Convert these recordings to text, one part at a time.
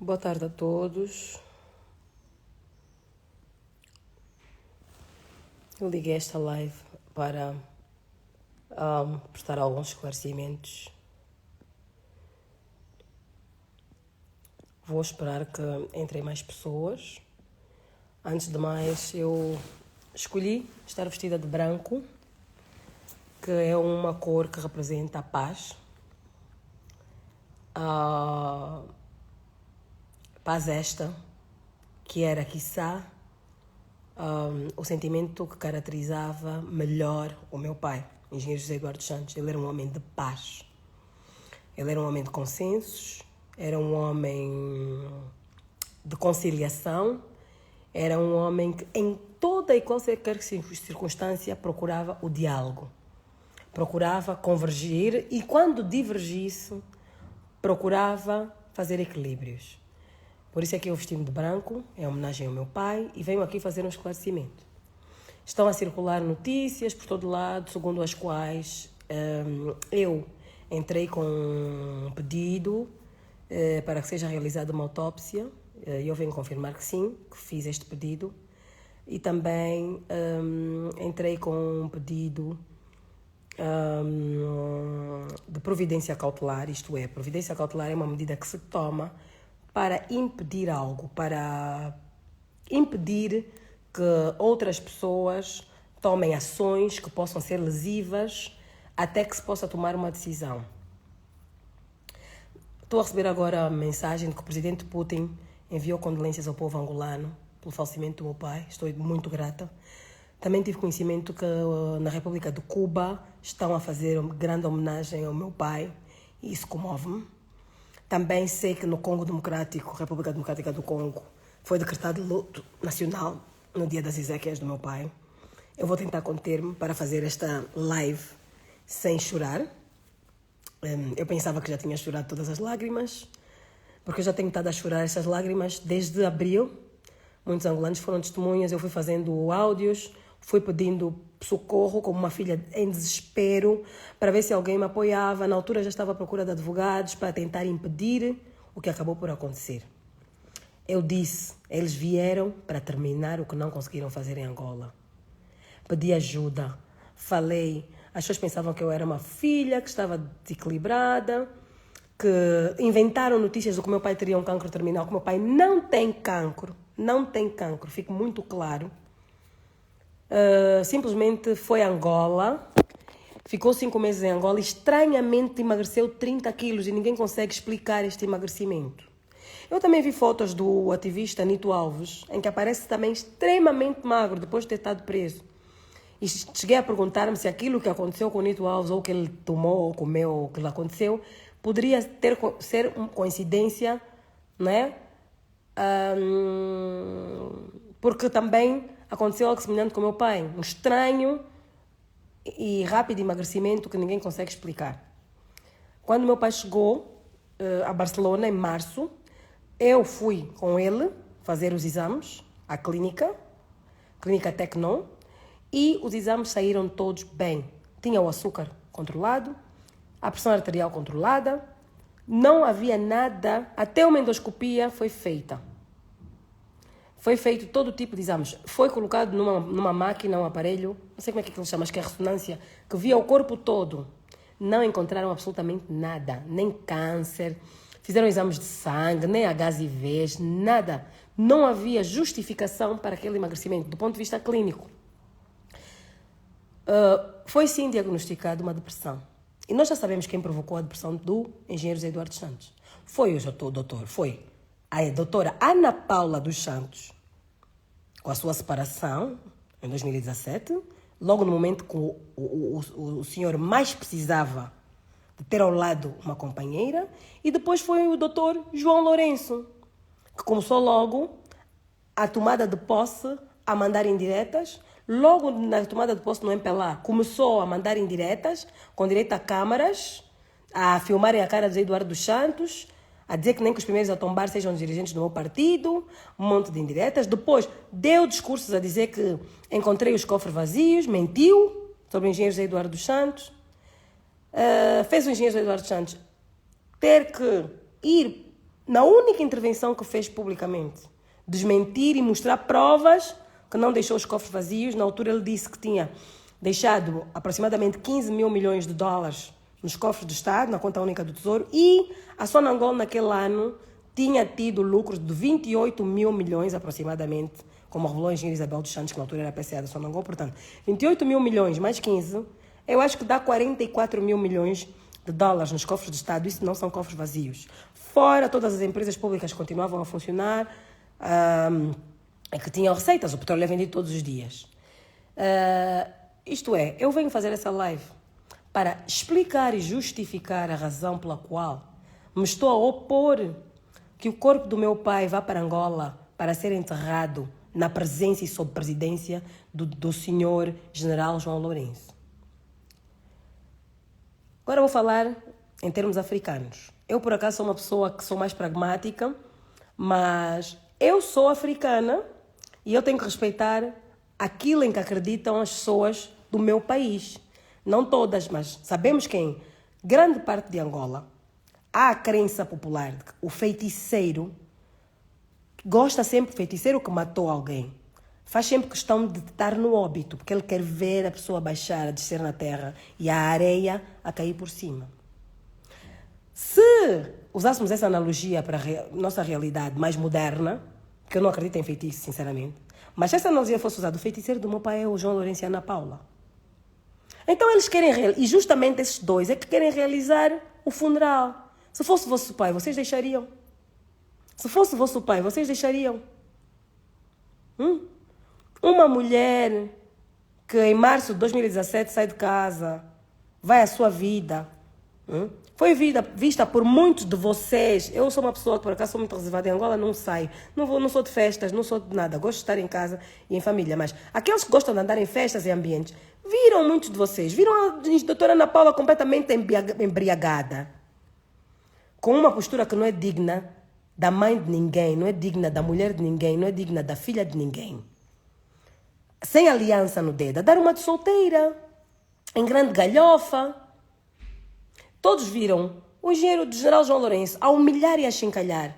Boa tarde a todos. Eu liguei esta live para prestar alguns esclarecimentos. Vou esperar que entrem mais pessoas. Antes de mais, eu escolhi estar vestida de branco, que é uma cor que representa a paz. Paz esta, que era, quiçá, o sentimento que caracterizava melhor o meu pai, engenheiro José Eduardo Santos. Ele era um homem de paz. Ele era um homem de consensos, era um homem de conciliação, era um homem que em toda e qualquer circunstância procurava o diálogo, procurava convergir e quando divergisse, procurava fazer equilíbrios. Por isso é que eu vesti-me de branco, em homenagem ao meu pai, e venho aqui fazer um esclarecimento. Estão a circular notícias por todo lado, segundo as quais eu entrei com um pedido para que seja realizada uma autópsia. Eu venho confirmar que sim, que fiz este pedido. E também entrei com um pedido de providência cautelar, isto é, providência cautelar é uma medida que se toma para impedir algo, para impedir que outras pessoas tomem ações que possam ser lesivas até que se possa tomar uma decisão. Estou a receber agora a mensagem de que o presidente Putin enviou condolências ao povo angolano pelo falecimento do meu pai. Estou muito grata. Também tive conhecimento que na República de Cuba estão a fazer grande homenagem ao meu pai e isso comove-me. Também sei que no Congo Democrático, República Democrática do Congo, foi decretado luto nacional no dia das exéquias do meu pai. Eu vou tentar conter-me para fazer esta live sem chorar. Eu pensava que já tinha chorado todas as lágrimas, porque eu já tenho estado a chorar essas lágrimas desde abril. Muitos angolanos foram testemunhas, eu fui fazendo áudios, fui pedindo socorro como uma filha em desespero para ver se alguém me apoiava. Na altura já estava à procura de advogados para tentar impedir o que acabou por acontecer. Eu disse, eles vieram para terminar o que não conseguiram fazer em Angola. Pedi ajuda, falei, as pessoas pensavam que eu era uma filha que estava desequilibrada, que inventaram notícias de que o meu pai teria um cancro terminal, que o meu pai não tem cancro, fica muito claro. Simplesmente foi a Angola, ficou 5 meses em Angola, estranhamente emagreceu 30 quilos e ninguém consegue explicar este emagrecimento. Eu também vi fotos do ativista Nito Alves, em que aparece também extremamente magro depois de ter estado preso. E cheguei a perguntar-me se aquilo que aconteceu com o Nito Alves, ou que ele tomou, ou comeu, ou que lhe aconteceu, poderia ser uma coincidência, né? Porque também aconteceu algo semelhante com o meu pai. Um estranho e rápido emagrecimento que ninguém consegue explicar. Quando meu pai chegou a Barcelona, em março, eu fui com ele fazer os exames à clínica Tecnon, e os exames saíram todos bem. Tinha o açúcar controlado, a pressão arterial controlada, não havia nada, até uma endoscopia foi feita. Foi feito todo tipo de exames. Foi colocado numa máquina, um aparelho, não sei como é que ele chama, acho que é ressonância, que via o corpo todo. Não encontraram absolutamente nada, nem câncer, fizeram exames de sangue, nem HIV, nada. Não havia justificação para aquele emagrecimento, do ponto de vista clínico. Foi sim diagnosticada uma depressão. E nós já sabemos quem provocou a depressão do engenheiro José Eduardo Santos. Foi a doutora Ana Paula dos Santos, com a sua separação, em 2017, logo no momento que o senhor mais precisava de ter ao lado uma companheira, e depois foi o doutor João Lourenço, que começou logo a tomada de posse a mandar indiretas. Logo na tomada de posse no MPLA, começou a mandar indiretas, com direito a câmaras, a filmarem a cara de Eduardo dos Santos, a dizer que nem que os primeiros a tombar sejam os dirigentes do meu partido, um monte de indiretas. Depois deu discursos a dizer que encontrei os cofres vazios, mentiu sobre o engenheiro José Eduardo dos Santos. Fez o engenheiro José Eduardo dos Santos ter que ir na única intervenção que fez publicamente. Desmentir e mostrar provas que não deixou os cofres vazios. Na altura ele disse que tinha deixado aproximadamente 15 mil milhões de dólares nos cofres do Estado, na conta única do Tesouro, e a Sonangol naquele ano tinha tido lucros de 28 mil milhões aproximadamente, como revelou a engenheira Isabel dos Santos, que na altura era a PCA da Sonangol. Portanto, 28 mil milhões mais 15, eu acho que dá 44 mil milhões de dólares nos cofres do Estado. Isso não são cofres vazios. Fora todas as empresas públicas que continuavam a funcionar, que tinham receitas, o petróleo é vendido todos os dias. Isto é, eu venho fazer essa live para explicar e justificar a razão pela qual me estou a opor que o corpo do meu pai vá para Angola para ser enterrado na presença e sob presidência do senhor general João Lourenço. Agora vou falar em termos africanos. Eu, por acaso, sou uma pessoa que sou mais pragmática, mas eu sou africana e eu tenho que respeitar aquilo em que acreditam as pessoas do meu país. Não todas, mas sabemos que em grande parte de Angola há a crença popular de que o feiticeiro gosta sempre, o feiticeiro que matou alguém, faz sempre questão de estar no óbito, porque ele quer ver a pessoa baixar, a descer na terra e a areia a cair por cima. Se usássemos essa analogia para a nossa realidade mais moderna, porque eu não acredito em feitiço, sinceramente, mas se essa analogia fosse usada, o feiticeiro do meu pai é o João Lourenço e a Ana Paula. Então eles querem, e justamente esses dois é que querem realizar o funeral. Se fosse vosso pai, vocês deixariam? Se fosse vosso pai, vocês deixariam? Uma mulher que em março de 2017 sai de casa, vai à sua vida, foi vista por muitos de vocês. Eu sou uma pessoa que por acaso sou muito reservada em Angola, não saio, não sou de festas, não sou de nada, gosto de estar em casa e em família, mas aqueles que gostam de andar em festas e ambientes, viram muitos de vocês, viram a doutora Ana Paula completamente embriagada, com uma postura que não é digna da mãe de ninguém, não é digna da mulher de ninguém, não é digna da filha de ninguém. Sem aliança no dedo, a dar uma de solteira, em grande galhofa. Todos viram o engenheiro do general João Lourenço a humilhar e a chincalhar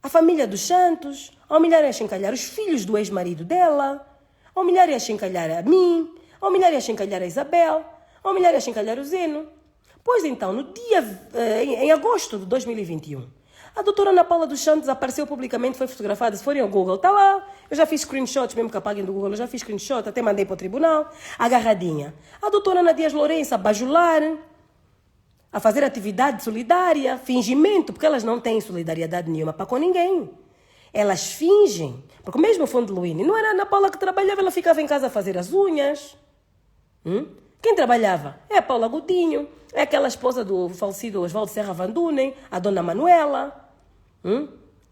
a família dos Santos, a humilhar e a chincalhar os filhos do ex-marido dela, a humilhar e a chincalhar a mim, a humilhar e a chincalhar a Isabel, a humilhar e a chincalhar o Zeno. Pois então, em agosto de 2021, a doutora Ana Paula dos Santos apareceu publicamente, foi fotografada. Se forem ao Google, está lá. Eu já fiz screenshots, mesmo que apaguem do Google, eu já fiz screenshot, até mandei para o tribunal, agarradinha. A doutora Ana Dias Lourenço a bajular, a fazer atividade solidária, fingimento, porque elas não têm solidariedade nenhuma para com ninguém. Elas fingem, porque mesmo o Fundo de Luíne, não era a Ana Paula que trabalhava, ela ficava em casa a fazer as unhas. Quem trabalhava? É a Paula Godinho, é aquela esposa do falecido Oswaldo Serra Van Dunen, a dona Manuela.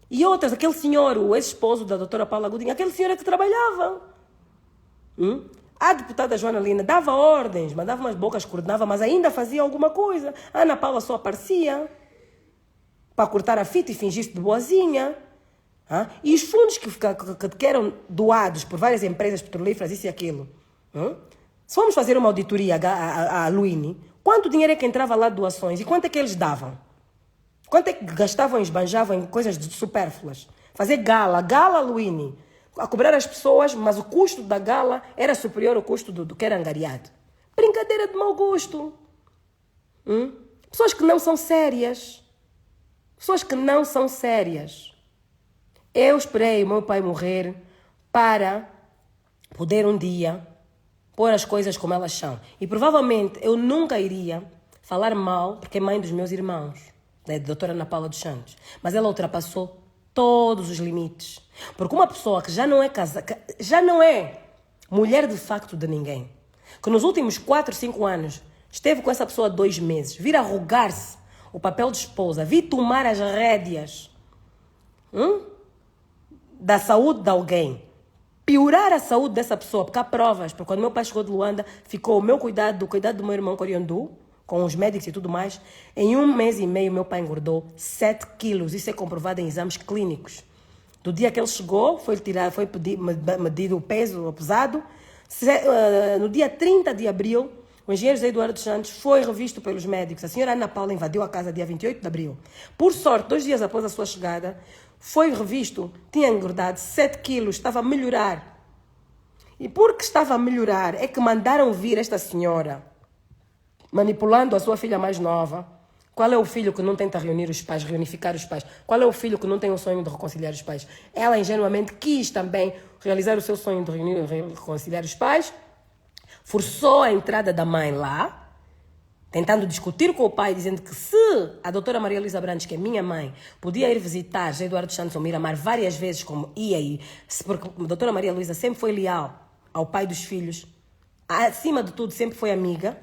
E outras, aquele senhor, o ex-esposo da doutora Paula Godinho, aquele senhor é que trabalhava. A deputada Joana Lina dava ordens, mandava umas bocas, coordenava, mas ainda fazia alguma coisa. A Ana Paula só aparecia para cortar a fita e fingir-se de boazinha. E os fundos que eram doados por várias empresas petrolíferas, isso e aquilo. Se formos fazer uma auditoria à Luíne, quanto dinheiro é que entrava lá de doações e quanto é que eles davam? Quanto é que gastavam e esbanjavam em coisas supérfluas? Fazer gala Luíne, a cobrar as pessoas, mas o custo da gala era superior ao custo do que era angariado. Brincadeira de mau gosto. Pessoas que não são sérias. Pessoas que não são sérias. Eu esperei o meu pai morrer para poder um dia pôr as coisas como elas são. E provavelmente eu nunca iria falar mal, porque é mãe dos meus irmãos, da doutora Ana Paula dos Santos. Mas ela ultrapassou todos os limites. Porque uma pessoa que já não é casada, já não é mulher de facto de ninguém, que nos últimos 4, 5 anos esteve com essa pessoa 2 meses, vir arrogar-se o papel de esposa, vir tomar as rédeas da saúde de alguém, piorar a saúde dessa pessoa, porque há provas, porque quando meu pai chegou de Luanda, ficou o meu cuidado, do cuidado do meu irmão Coriandu, com os médicos e tudo mais. Em 1 mês e meio, meu pai engordou 7 quilos. Isso é comprovado em exames clínicos. Do dia que ele chegou, foi medido o peso pesado. No dia 30 de abril, o engenheiro José Eduardo Santos foi revisto pelos médicos. A senhora Ana Paula invadiu a casa dia 28 de abril. Por sorte, 2 dias após a sua chegada, foi revisto, tinha engordado 7 quilos, estava a melhorar. E porque estava a melhorar, é que mandaram vir esta senhora, manipulando a sua filha mais nova. Qual é o filho que não tenta reunir os pais, reunificar os pais? Qual é o filho que não tem o sonho de reconciliar os pais? Ela ingenuamente quis também realizar o seu sonho de reconciliar os pais, forçou a entrada da mãe lá, tentando discutir com o pai, dizendo que se a doutora Maria Luísa Brandes, que é minha mãe, podia ir visitar José Eduardo Santos ou Miramar várias vezes, como ia ir, porque a doutora Maria Luísa sempre foi leal ao pai dos filhos, acima de tudo sempre foi amiga,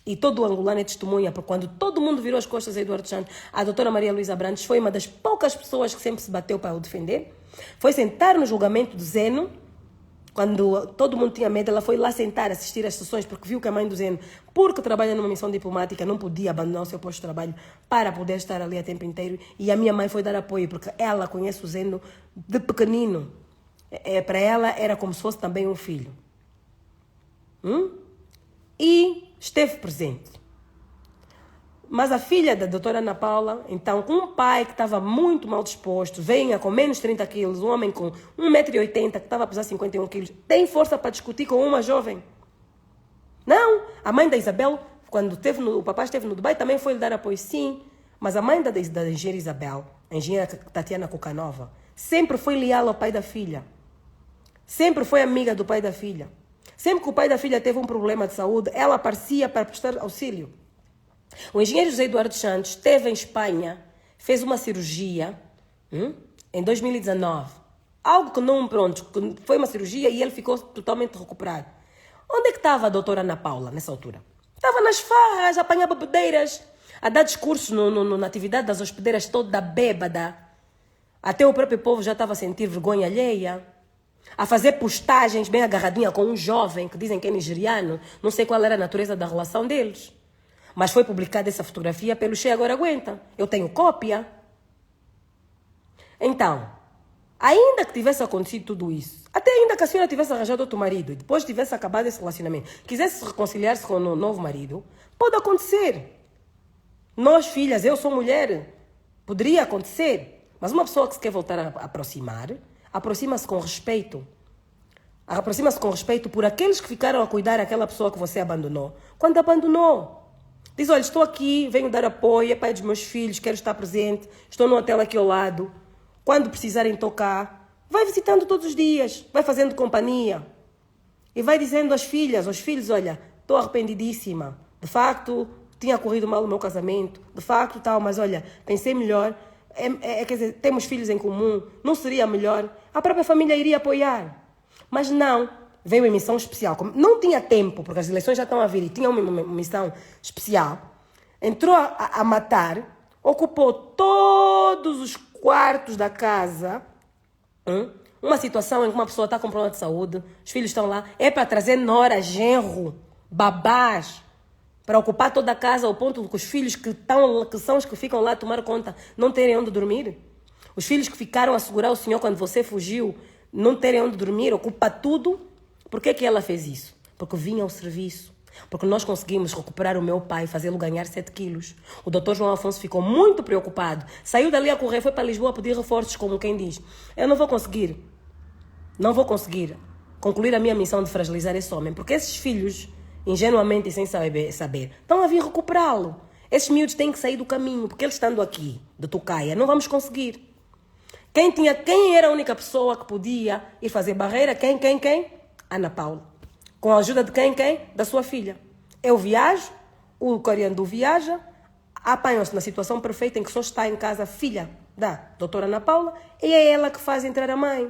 e todo o angolano é testemunha, porque quando todo mundo virou as costas a Eduardo Santos, a doutora Maria Luísa Brandes foi uma das poucas pessoas que sempre se bateu para o defender, foi sentar no julgamento do Zeno. Quando todo mundo tinha medo, ela foi lá sentar, assistir às sessões, porque viu que a mãe do Zeno, porque trabalha numa missão diplomática, não podia abandonar o seu posto de trabalho para poder estar ali a tempo inteiro. E a minha mãe foi dar apoio, porque ela conhece o Zeno de pequenino. Para ela era como se fosse também um filho. E esteve presente. Mas a filha da doutora Ana Paula, então, com um pai que estava muito mal disposto, venha com menos 30 quilos, um homem com 1,80 m, que estava a pesar 51 quilos, tem força para discutir com uma jovem? Não! A mãe da Isabel, quando o papai esteve no Dubai, também foi lhe dar apoio, sim. Mas a mãe da engenheira Isabel, a engenheira Tatiana Cucanova, sempre foi leal ao pai da filha. Sempre foi amiga do pai da filha. Sempre que o pai da filha teve um problema de saúde, ela aparecia para prestar auxílio. O engenheiro José Eduardo Santos esteve em Espanha, fez uma cirurgia em 2019. Algo que não, pronto, foi uma cirurgia e ele ficou totalmente recuperado. Onde é que estava a doutora Ana Paula nessa altura? Estava nas farras, a apanhar bebedeiras, a dar discursos na atividade das hospedeiras toda bêbada. Até o próprio povo já estava a sentir vergonha alheia. A fazer postagens bem agarradinha com um jovem que dizem que é nigeriano. Não sei qual era a natureza da relação deles. Mas foi publicada essa fotografia pelo Che Agora Aguenta. Eu tenho cópia. Então, ainda que tivesse acontecido tudo isso, até ainda que a senhora tivesse arranjado outro marido e depois tivesse acabado esse relacionamento, quisesse reconciliar-se com o novo marido, pode acontecer. Nós, filhas, eu sou mulher, poderia acontecer. Mas uma pessoa que se quer voltar a aproximar, aproxima-se com respeito. Aproxima-se com respeito por aqueles que ficaram a cuidar daquela pessoa que você abandonou. Quando abandonou, diz, olha, estou aqui, venho dar apoio, é pai dos meus filhos, quero estar presente, estou no hotel aqui ao lado. Quando precisarem tocar, vai visitando todos os dias, vai fazendo companhia. E vai dizendo às filhas, aos filhos, olha, estou arrependidíssima. De facto, tinha corrido mal o meu casamento. De facto, tal, mas olha, pensei melhor. Quer dizer, temos filhos em comum, não seria melhor? A própria família iria apoiar. Mas não, veio uma missão especial. Como não tinha tempo, porque as eleições já estão a vir e tinha uma missão especial, entrou a matar, ocupou todos os quartos da casa, uma situação em que uma pessoa está com problema de saúde, os filhos estão lá, é para trazer nora, genro, babás, para ocupar toda a casa ao ponto de que os filhos que são os que ficam lá a tomar conta não terem onde dormir. Os filhos que ficaram a segurar o senhor quando você fugiu não terem onde dormir, ocupa tudo. Por que ela fez isso? Porque vinha ao serviço. Porque nós conseguimos recuperar o meu pai, fazê-lo ganhar 7 quilos. O doutor João Afonso ficou muito preocupado. Saiu dali a correr, foi para Lisboa pedir reforços, como quem diz. Eu não vou conseguir concluir a minha missão de fragilizar esse homem. Porque esses filhos, ingenuamente e sem saber, estão a vir recuperá-lo. Esses miúdos têm que sair do caminho, porque eles estando aqui, de Tucaia, não vamos conseguir. Quem era a única pessoa que podia ir fazer barreira? Quem? Ana Paula. Com a ajuda de quem? Da sua filha. Eu viajo, o coreano viaja, apanham-se na situação perfeita em que só está em casa a filha da doutora Ana Paula e é ela que faz entrar a mãe.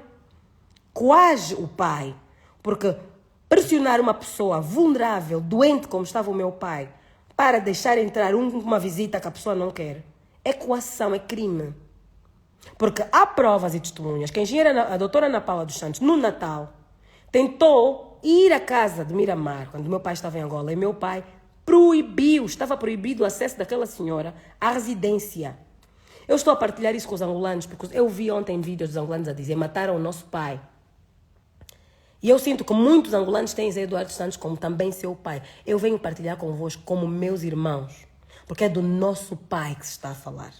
Coage o pai, porque pressionar uma pessoa vulnerável, doente como estava o meu pai, para deixar entrar uma visita que a pessoa não quer, é coação, é crime. Porque há provas e testemunhas que a doutora Ana Paula dos Santos, no Natal, tentou ir à casa de Miramar, quando meu pai estava em Angola, e meu pai estava proibido o acesso daquela senhora à residência. Eu estou a partilhar isso com os angolanos, porque eu vi ontem vídeos dos angolanos a dizer, mataram o nosso pai. E eu sinto que muitos angolanos têm Zé Eduardo Santos como também seu pai. Eu venho partilhar convosco como meus irmãos, porque é do nosso pai que se está a falar.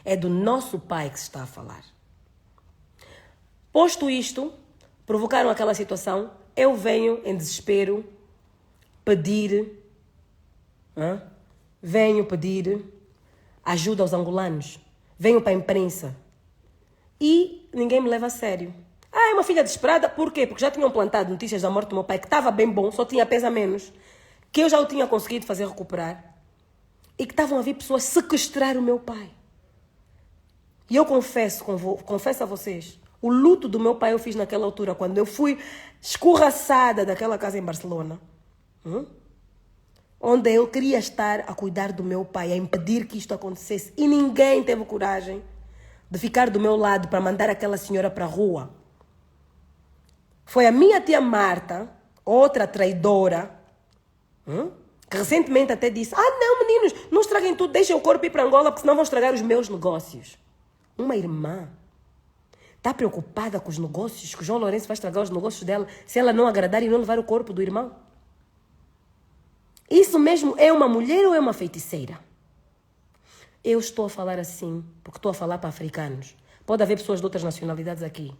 É do nosso pai que se está a falar. Posto isto, provocaram aquela situação, eu venho em desespero pedir, venho pedir ajuda aos angolanos, venho para a imprensa e ninguém me leva a sério. É uma filha desesperada, por quê? Porque já tinham plantado notícias da morte do meu pai, que estava bem bom, só tinha peso a menos, que eu já o tinha conseguido fazer recuperar e que estavam a vir pessoas sequestrar o meu pai. E eu confesso a vocês, o luto do meu pai eu fiz naquela altura, quando eu fui escorraçada daquela casa em Barcelona, onde eu queria estar a cuidar do meu pai, a impedir que isto acontecesse. E ninguém teve coragem de ficar do meu lado para mandar aquela senhora para a rua. Foi a minha tia Marta, outra traidora, que recentemente até disse, não meninos, não estraguem tudo, deixem o corpo ir para Angola, porque senão vão estragar os meus negócios. Uma irmã está preocupada com os negócios, que o João Lourenço vai estragar os negócios dela, se ela não agradar e não levar o corpo do irmão. Isso mesmo é uma mulher ou é uma feiticeira? Eu estou a falar assim, porque estou a falar para africanos. Pode haver pessoas de outras nacionalidades aqui.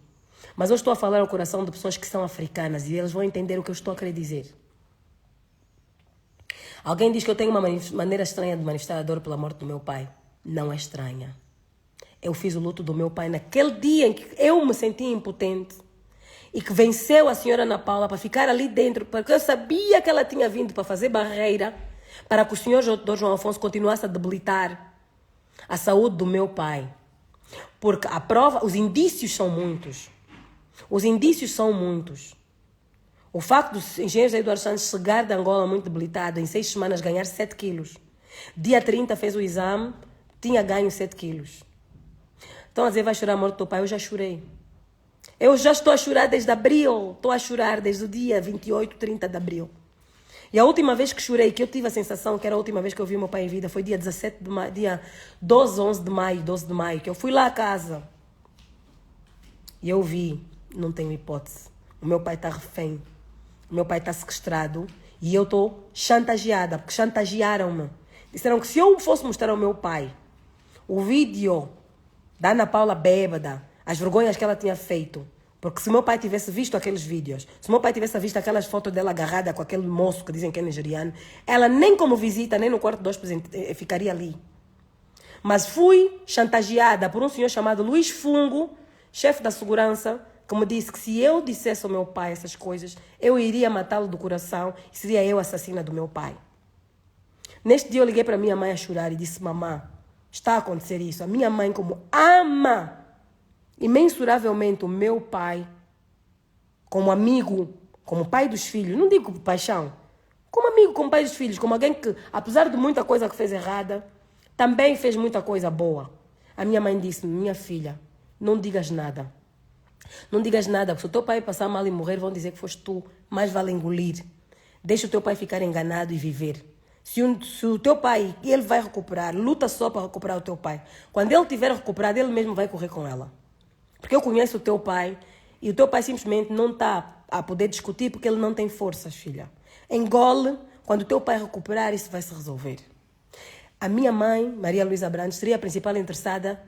Mas eu estou a falar ao coração de pessoas que são africanas e eles vão entender o que eu estou a querer dizer. Alguém diz que eu tenho uma maneira estranha de manifestar a dor pela morte do meu pai. Não é estranha. Eu fiz o luto do meu pai naquele dia em que eu me senti impotente e que venceu a senhora Ana Paula para ficar ali dentro, porque eu sabia que ela tinha vindo para fazer barreira para que o senhor Dr. João Afonso continuasse a debilitar a saúde do meu pai. Porque a prova, os indícios são muitos. Os indícios são muitos. O facto do engenheiro Eduardo Santos chegar de Angola muito debilitado, em 6 semanas ganhar 7 quilos. Dia 30 fez o exame, tinha ganho 7 quilos. Então a dizer, vai chorar a morte do teu pai? Eu já chorei. Eu já estou a chorar desde abril. Estou a chorar desde o dia 28, 30 de abril. E a última vez que chorei, que eu tive a sensação que era a última vez que eu vi meu pai em vida, foi dia 17 de maio, dia 12 de maio, que eu fui lá à casa. E eu vi, não tenho hipótese. O meu pai está refém. O meu pai está sequestrado. E eu estou chantageada, porque chantagearam-me. Disseram que se eu fosse mostrar ao meu pai o vídeo da Ana Paula bêbada, as vergonhas que ela tinha feito, porque se meu pai tivesse visto aqueles vídeos, se meu pai tivesse visto aquelas fotos dela agarrada com aquele moço que dizem que é nigeriano, ela nem como visita, nem no quarto de hóspedes ficaria ali. Mas fui chantageada por um senhor chamado Luís Fungo, chefe da segurança, que me disse que se eu dissesse ao meu pai essas coisas, eu iria matá-lo do coração e seria eu a assassina do meu pai. Neste dia eu liguei para minha mãe a chorar e disse, mamã, está a acontecer isso. A minha mãe, como ama imensuravelmente o meu pai, como amigo, como pai dos filhos, não digo paixão, como amigo, como pai dos filhos, como alguém que, apesar de muita coisa que fez errada, também fez muita coisa boa. A minha mãe disse, minha filha, não digas nada. Não digas nada, porque se o teu pai passar mal e morrer, vão dizer que foste tu, mais vale engolir. Deixa o teu pai ficar enganado e viver. Se o teu pai, ele vai recuperar, luta só para recuperar o teu pai. Quando ele tiver recuperado, ele mesmo vai correr com ela. Porque eu conheço o teu pai e o teu pai simplesmente não está a poder discutir porque ele não tem forças, filha. Engole, quando o teu pai recuperar, isso vai se resolver. A minha mãe, Maria Luísa Brandes, seria a principal interessada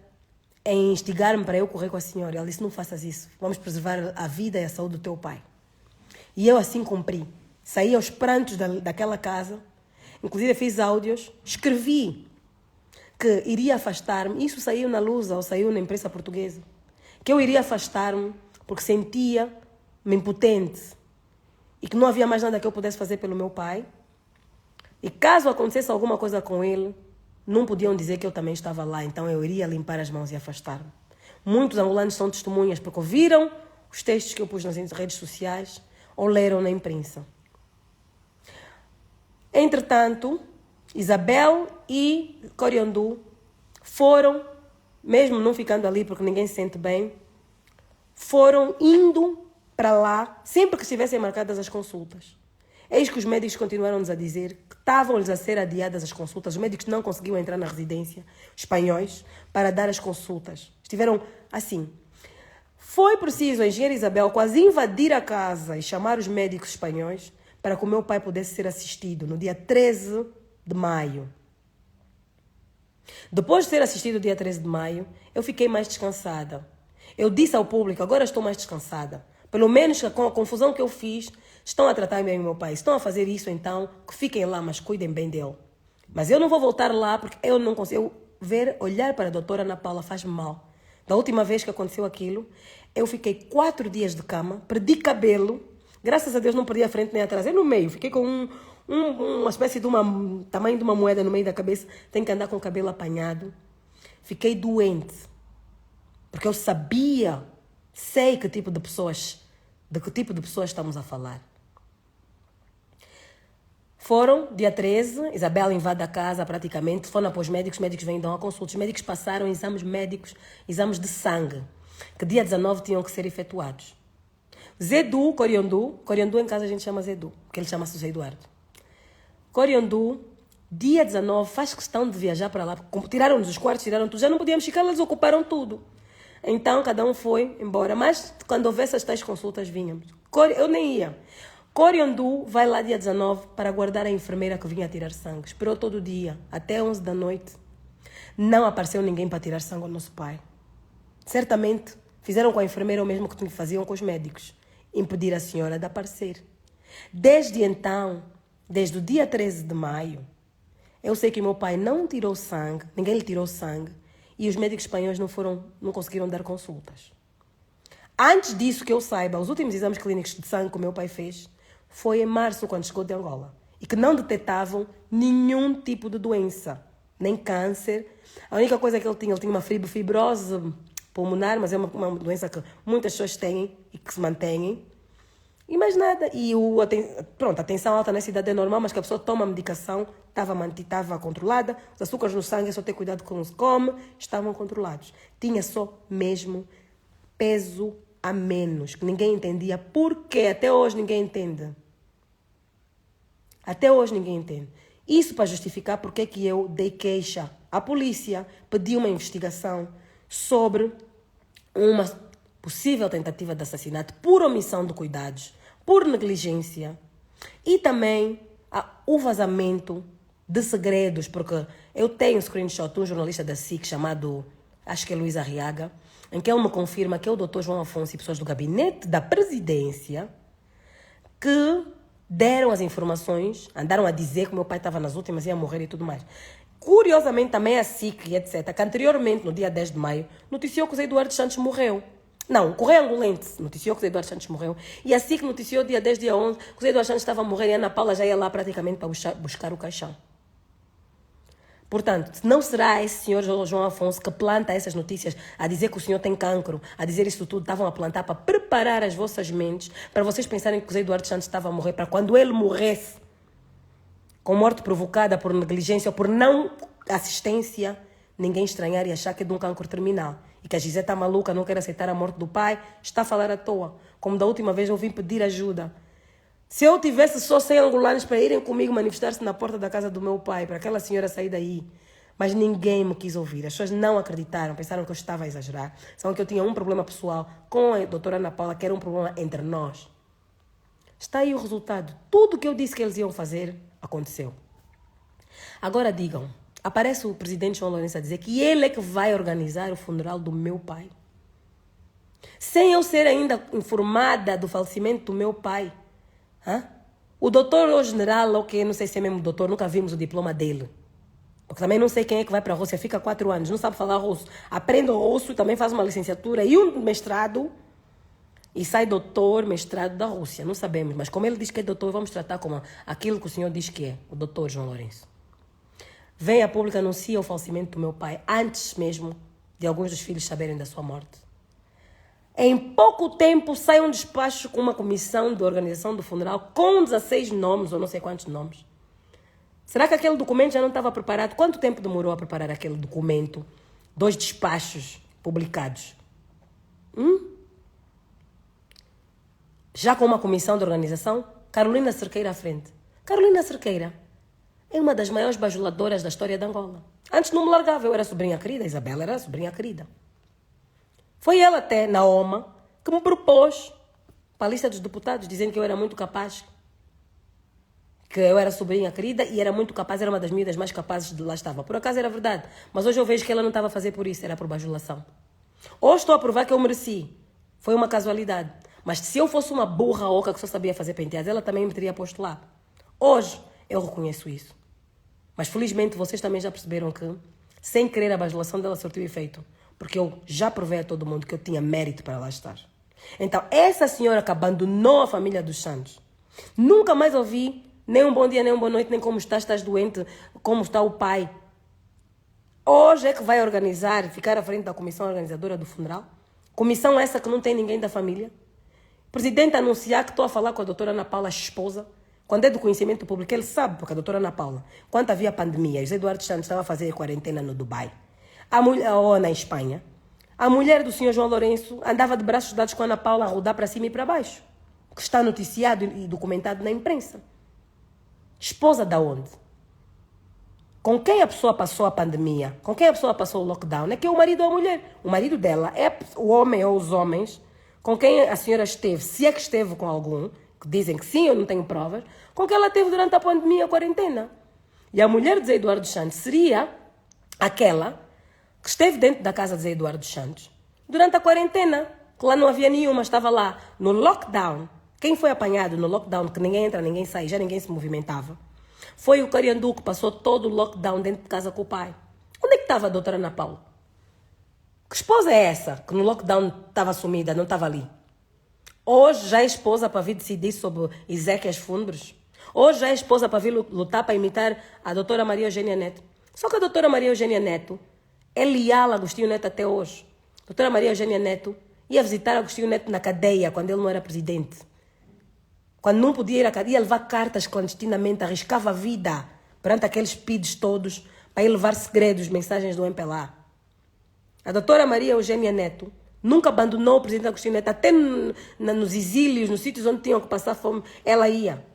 em instigar-me para eu correr com a senhora. Ela disse, não faças isso, vamos preservar a vida e a saúde do teu pai. E eu assim cumpri. Saí aos prantos daquela casa, inclusive fiz áudios, escrevi que iria afastar-me, isso saiu na Lusa ou saiu na imprensa portuguesa, que eu iria afastar-me porque sentia-me impotente e que não havia mais nada que eu pudesse fazer pelo meu pai. E caso acontecesse alguma coisa com ele, não podiam dizer que eu também estava lá, então eu iria limpar as mãos e afastar-me. Muitos angolanos são testemunhas porque ouviram os textos que eu pus nas redes sociais ou leram na imprensa. Entretanto, Isabel e Coriandu foram, mesmo não ficando ali porque ninguém se sente bem, foram indo para lá sempre que estivessem marcadas as consultas. Eis que os médicos continuaram-nos a dizer que estavam-lhes a ser adiadas as consultas. Os médicos não conseguiam entrar na residência, espanhóis, para dar as consultas. Estiveram assim. Foi preciso a engenheira Isabel quase invadir a casa e chamar os médicos espanhóis para que o meu pai pudesse ser assistido no dia 13 de maio. Depois de ser assistido no dia 13 de maio, eu fiquei mais descansada. Eu disse ao público, agora estou mais descansada. Pelo menos com a confusão que eu fiz, estão a tratar bem o meu pai. Estão a fazer isso, então, que fiquem lá, mas cuidem bem dele. Mas eu não vou voltar lá porque eu não consigo olhar para a doutora Ana Paula faz-me mal. Da última vez que aconteceu aquilo, eu fiquei 4 dias de cama, perdi cabelo. Graças a Deus não perdi a frente nem atrás. Eu no meio, fiquei com uma espécie de tamanho de uma moeda no meio da cabeça. Tenho que andar com o cabelo apanhado. Fiquei doente. Porque eu sei de que tipo de pessoas estamos a falar. Foram, dia 13, Isabel invade a casa praticamente, foram para os médicos vêm dar uma consulta. Os médicos passaram exames médicos, exames de sangue, que dia 19 tinham que ser efetuados. Zedu, Coriandu em casa a gente chama Zedu, porque ele chama-se José Eduardo. Coriandu, dia 19, faz questão de viajar para lá, tiraram-nos os quartos, tiraram tudo, já não podíamos ficar, eles ocuparam tudo. Então, cada um foi embora, mas quando houvesse as tais consultas, vínhamos. Eu nem ia. Coriandu vai lá dia 19 para guardar a enfermeira que vinha tirar sangue. Esperou todo dia, até 11 da noite. Não apareceu ninguém para tirar sangue ao nosso pai. Certamente fizeram com a enfermeira o mesmo que faziam com os médicos. Impedir a senhora de aparecer. Desde então, desde o dia 13 de maio, eu sei que meu pai não tirou sangue, ninguém lhe tirou sangue, e os médicos espanhóis não conseguiram dar consultas. Antes disso, que eu saiba, os últimos exames clínicos de sangue que o meu pai fez foi em março, quando chegou de Angola, e que não detectavam nenhum tipo de doença, nem câncer. A única coisa que ele tinha uma fibrose pulmonar, mas é uma doença que muitas pessoas têm e que se mantêm. E mais nada. E a tensão alta nessa idade é normal, mas que a pessoa toma a medicação, estava controlada. Os açúcares no sangue, é só ter cuidado com os come, estavam controlados. Tinha só mesmo peso a menos, que ninguém entendia por quê. Até hoje ninguém entende. Até hoje ninguém entende. Isso para justificar porque que eu dei queixa à polícia, pedi uma investigação sobre uma possível tentativa de assassinato por omissão de cuidados, por negligência e também o vazamento de segredos, porque eu tenho um screenshot de um jornalista da SIC chamado, acho que é Luís Arriaga, em que ele me confirma que é o Dr. João Afonso e pessoas do gabinete da presidência que deram as informações, andaram a dizer que meu pai estava nas últimas, ia morrer e tudo mais. Curiosamente, também a SIC e etc., que anteriormente, no dia 10 de maio, noticiou que o Zé Eduardo Santos morreu. Não, o Correio Angolente noticiou que o Zé Eduardo Santos morreu. E a SIC noticiou dia 10, dia 11, que o Zé Eduardo Santos estava a morrer e a Ana Paula já ia lá praticamente para buscar o caixão. Portanto, não será esse senhor João Afonso que planta essas notícias a dizer que o senhor tem cancro, a dizer isso tudo, estavam a plantar para preparar as vossas mentes, para vocês pensarem que o Zé Eduardo Santos estava a morrer, para quando ele morresse, com morte provocada por negligência ou por não assistência, ninguém estranhar e achar que é de um cancro terminal. E que a Gisele está maluca, não quer aceitar a morte do pai, está a falar à toa. Como da última vez eu vim pedir ajuda. Se eu tivesse só 100 angolanos para irem comigo manifestar-se na porta da casa do meu pai, para aquela senhora sair daí, mas ninguém me quis ouvir. As pessoas não acreditaram, pensaram que eu estava a exagerar. Só que eu tinha um problema pessoal com a doutora Ana Paula, que era um problema entre nós. Está aí o resultado. Tudo que eu disse que eles iam fazer, aconteceu. Agora digam, aparece o presidente João Lourenço a dizer que ele é que vai organizar o funeral do meu pai. Sem eu ser ainda informada do falecimento do meu pai. O doutor ou general, ok, não sei se é mesmo doutor, nunca vimos o diploma dele. Porque também não sei quem é que vai para a Rússia, fica 4 anos, não sabe falar russo. Aprende o russo, também faz uma licenciatura e um mestrado e sai doutor, mestrado da Rússia. Não sabemos, mas como ele diz que é doutor, vamos tratar como aquilo que o senhor diz que é, o doutor João Lourenço. Vem a público, anuncia o falecimento do meu pai, antes mesmo de alguns dos filhos saberem da sua morte. Em pouco tempo sai um despacho com uma comissão de organização do funeral com 16 nomes, ou não sei quantos nomes. Será que aquele documento já não estava preparado? Quanto tempo demorou a preparar aquele documento? 2 despachos publicados. Já com uma comissão de organização, Carolina Cerqueira à frente. Carolina Cerqueira é uma das maiores bajuladoras da história de Angola. Antes não me largava, eu era sobrinha querida, Isabela era sobrinha querida. Foi ela até, na OMA, que me propôs para a lista dos deputados, dizendo que eu era muito capaz, que eu era sobrinha querida e era muito capaz, era uma das miúdas mais capazes de lá estava. Por acaso era verdade, mas hoje eu vejo que ela não estava a fazer por isso, era por bajulação. Hoje estou a provar que eu mereci, foi uma casualidade. Mas se eu fosse uma burra oca que só sabia fazer penteados, ela também me teria posto lá. Hoje eu reconheço isso. Mas felizmente vocês também já perceberam que, sem querer, a bajulação dela surtiu efeito. Porque eu já provei a todo mundo que eu tinha mérito para lá estar. Então, essa senhora que abandonou a família dos Santos, nunca mais ouvi nem um bom dia, nem uma boa noite, nem como estás doente, como está o pai. Hoje é que vai organizar, ficar à frente da comissão organizadora do funeral. Comissão essa que não tem ninguém da família. Presidente anunciar que estou a falar com a doutora Ana Paula, esposa. Quando é do conhecimento público, ele sabe, porque a doutora Ana Paula, quando havia pandemia, José Eduardo Santos estava a fazer quarentena no Dubai, ou na Espanha, a mulher do senhor João Lourenço andava de braços dados com a Ana Paula a rodar para cima e para baixo, que está noticiado e documentado na imprensa. Esposa da onde? Com quem a pessoa passou a pandemia? Com quem a pessoa passou o lockdown? É que é o marido ou a mulher. O marido dela é o homem ou os homens com quem a senhora esteve, se é que esteve com algum, que dizem que sim, eu não tenho provas, com quem ela teve durante a pandemia, a quarentena. E a mulher de Zé Eduardo Santos seria aquela que esteve dentro da casa de Zé Eduardo Santos durante a quarentena, que lá não havia nenhuma, estava lá no lockdown. Quem foi apanhado no lockdown, que ninguém entra, ninguém sai, já ninguém se movimentava, foi o Cariandu, que passou todo o lockdown dentro de casa com o pai. Onde é que estava a doutora Ana Paula? Que esposa é essa que no lockdown estava sumida, não estava ali? Hoje já é esposa para vir decidir sobre Ezequias Fundres. Hoje já é esposa para vir lutar para imitar a doutora Maria Eugênia Neto. Só que a doutora Maria Eugênia Neto é leal a Agostinho Neto até hoje. A doutora Maria Eugênia Neto ia visitar Agostinho Neto na cadeia, quando ele não era presidente. Quando não podia ir à cadeia, ia levar cartas clandestinamente, arriscava a vida perante aqueles PIDs todos para ir levar segredos, mensagens do MPLA. A doutora Maria Eugênia Neto nunca abandonou o presidente Agostinho Neto, até nos exílios, nos sítios onde tinham que passar fome, ela ia.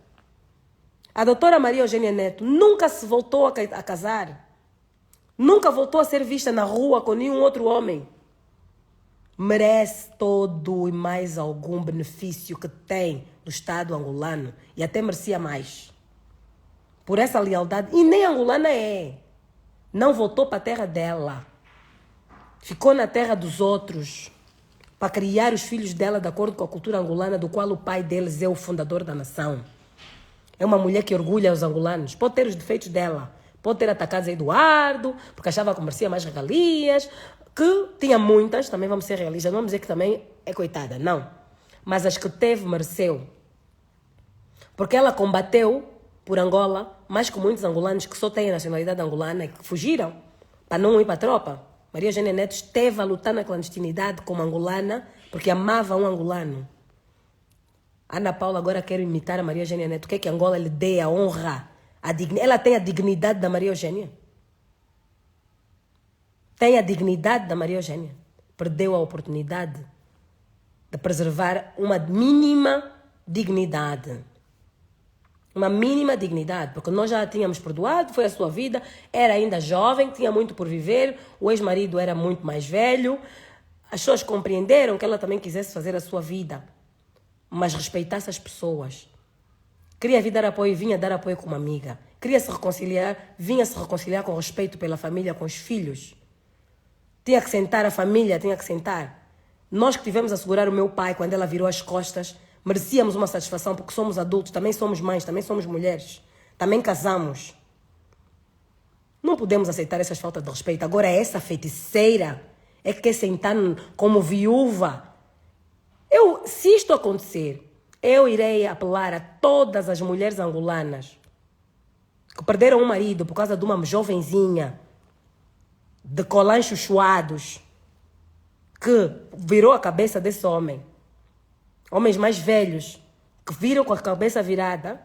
A doutora Maria Eugênia Neto nunca se voltou a casar. Nunca voltou a ser vista na rua com nenhum outro homem. Merece todo e mais algum benefício que tem do Estado angolano. E até merecia mais. Por essa lealdade. E nem angolana é. Não voltou para a terra dela. Ficou na terra dos outros. Para criar os filhos dela de acordo com a cultura angolana, do qual o pai deles é o fundador da nação. É uma mulher que orgulha os angolanos. Pode ter os defeitos dela. Pode ter atacado Zé Eduardo, porque achava que merecia mais regalias, que tinha muitas, também vamos ser realistas, não vamos dizer que também é coitada, não. Mas as que teve, mereceu. Porque ela combateu por Angola, mais que muitos angolanos que só têm a nacionalidade angolana e que fugiram para não ir para a tropa. Maria Eugênia Neto esteve a lutar na clandestinidade como angolana, porque amava um angolano. Ana Paula agora quer imitar a Maria Eugênia Neto. O que é que Angola lhe dê a honra? Ela tem a dignidade da Maria Eugênia. Tem a dignidade da Maria Eugênia. Perdeu a oportunidade de preservar uma mínima dignidade. Uma mínima dignidade. Porque nós já a tínhamos perdoado, foi a sua vida, era ainda jovem, tinha muito por viver, o ex-marido era muito mais velho. As pessoas compreenderam que ela também quisesse fazer a sua vida, mas respeitasse as pessoas. Queria vir dar apoio, vinha dar apoio como amiga. Queria se reconciliar, vinha se reconciliar com respeito pela família, com os filhos. Tinha que sentar a família, tinha que sentar. Nós que tivemos a segurar o meu pai quando ela virou as costas, merecíamos uma satisfação porque somos adultos, também somos mães, também somos mulheres, também casamos. Não podemos aceitar essas faltas de respeito. Agora essa feiticeira é que quer sentar como viúva. Se isto acontecer, eu irei apelar a todas as mulheres angolanas que perderam um marido por causa de uma jovenzinha de colãs chuchuados que virou a cabeça desse homem. Homens mais velhos que viram com a cabeça virada.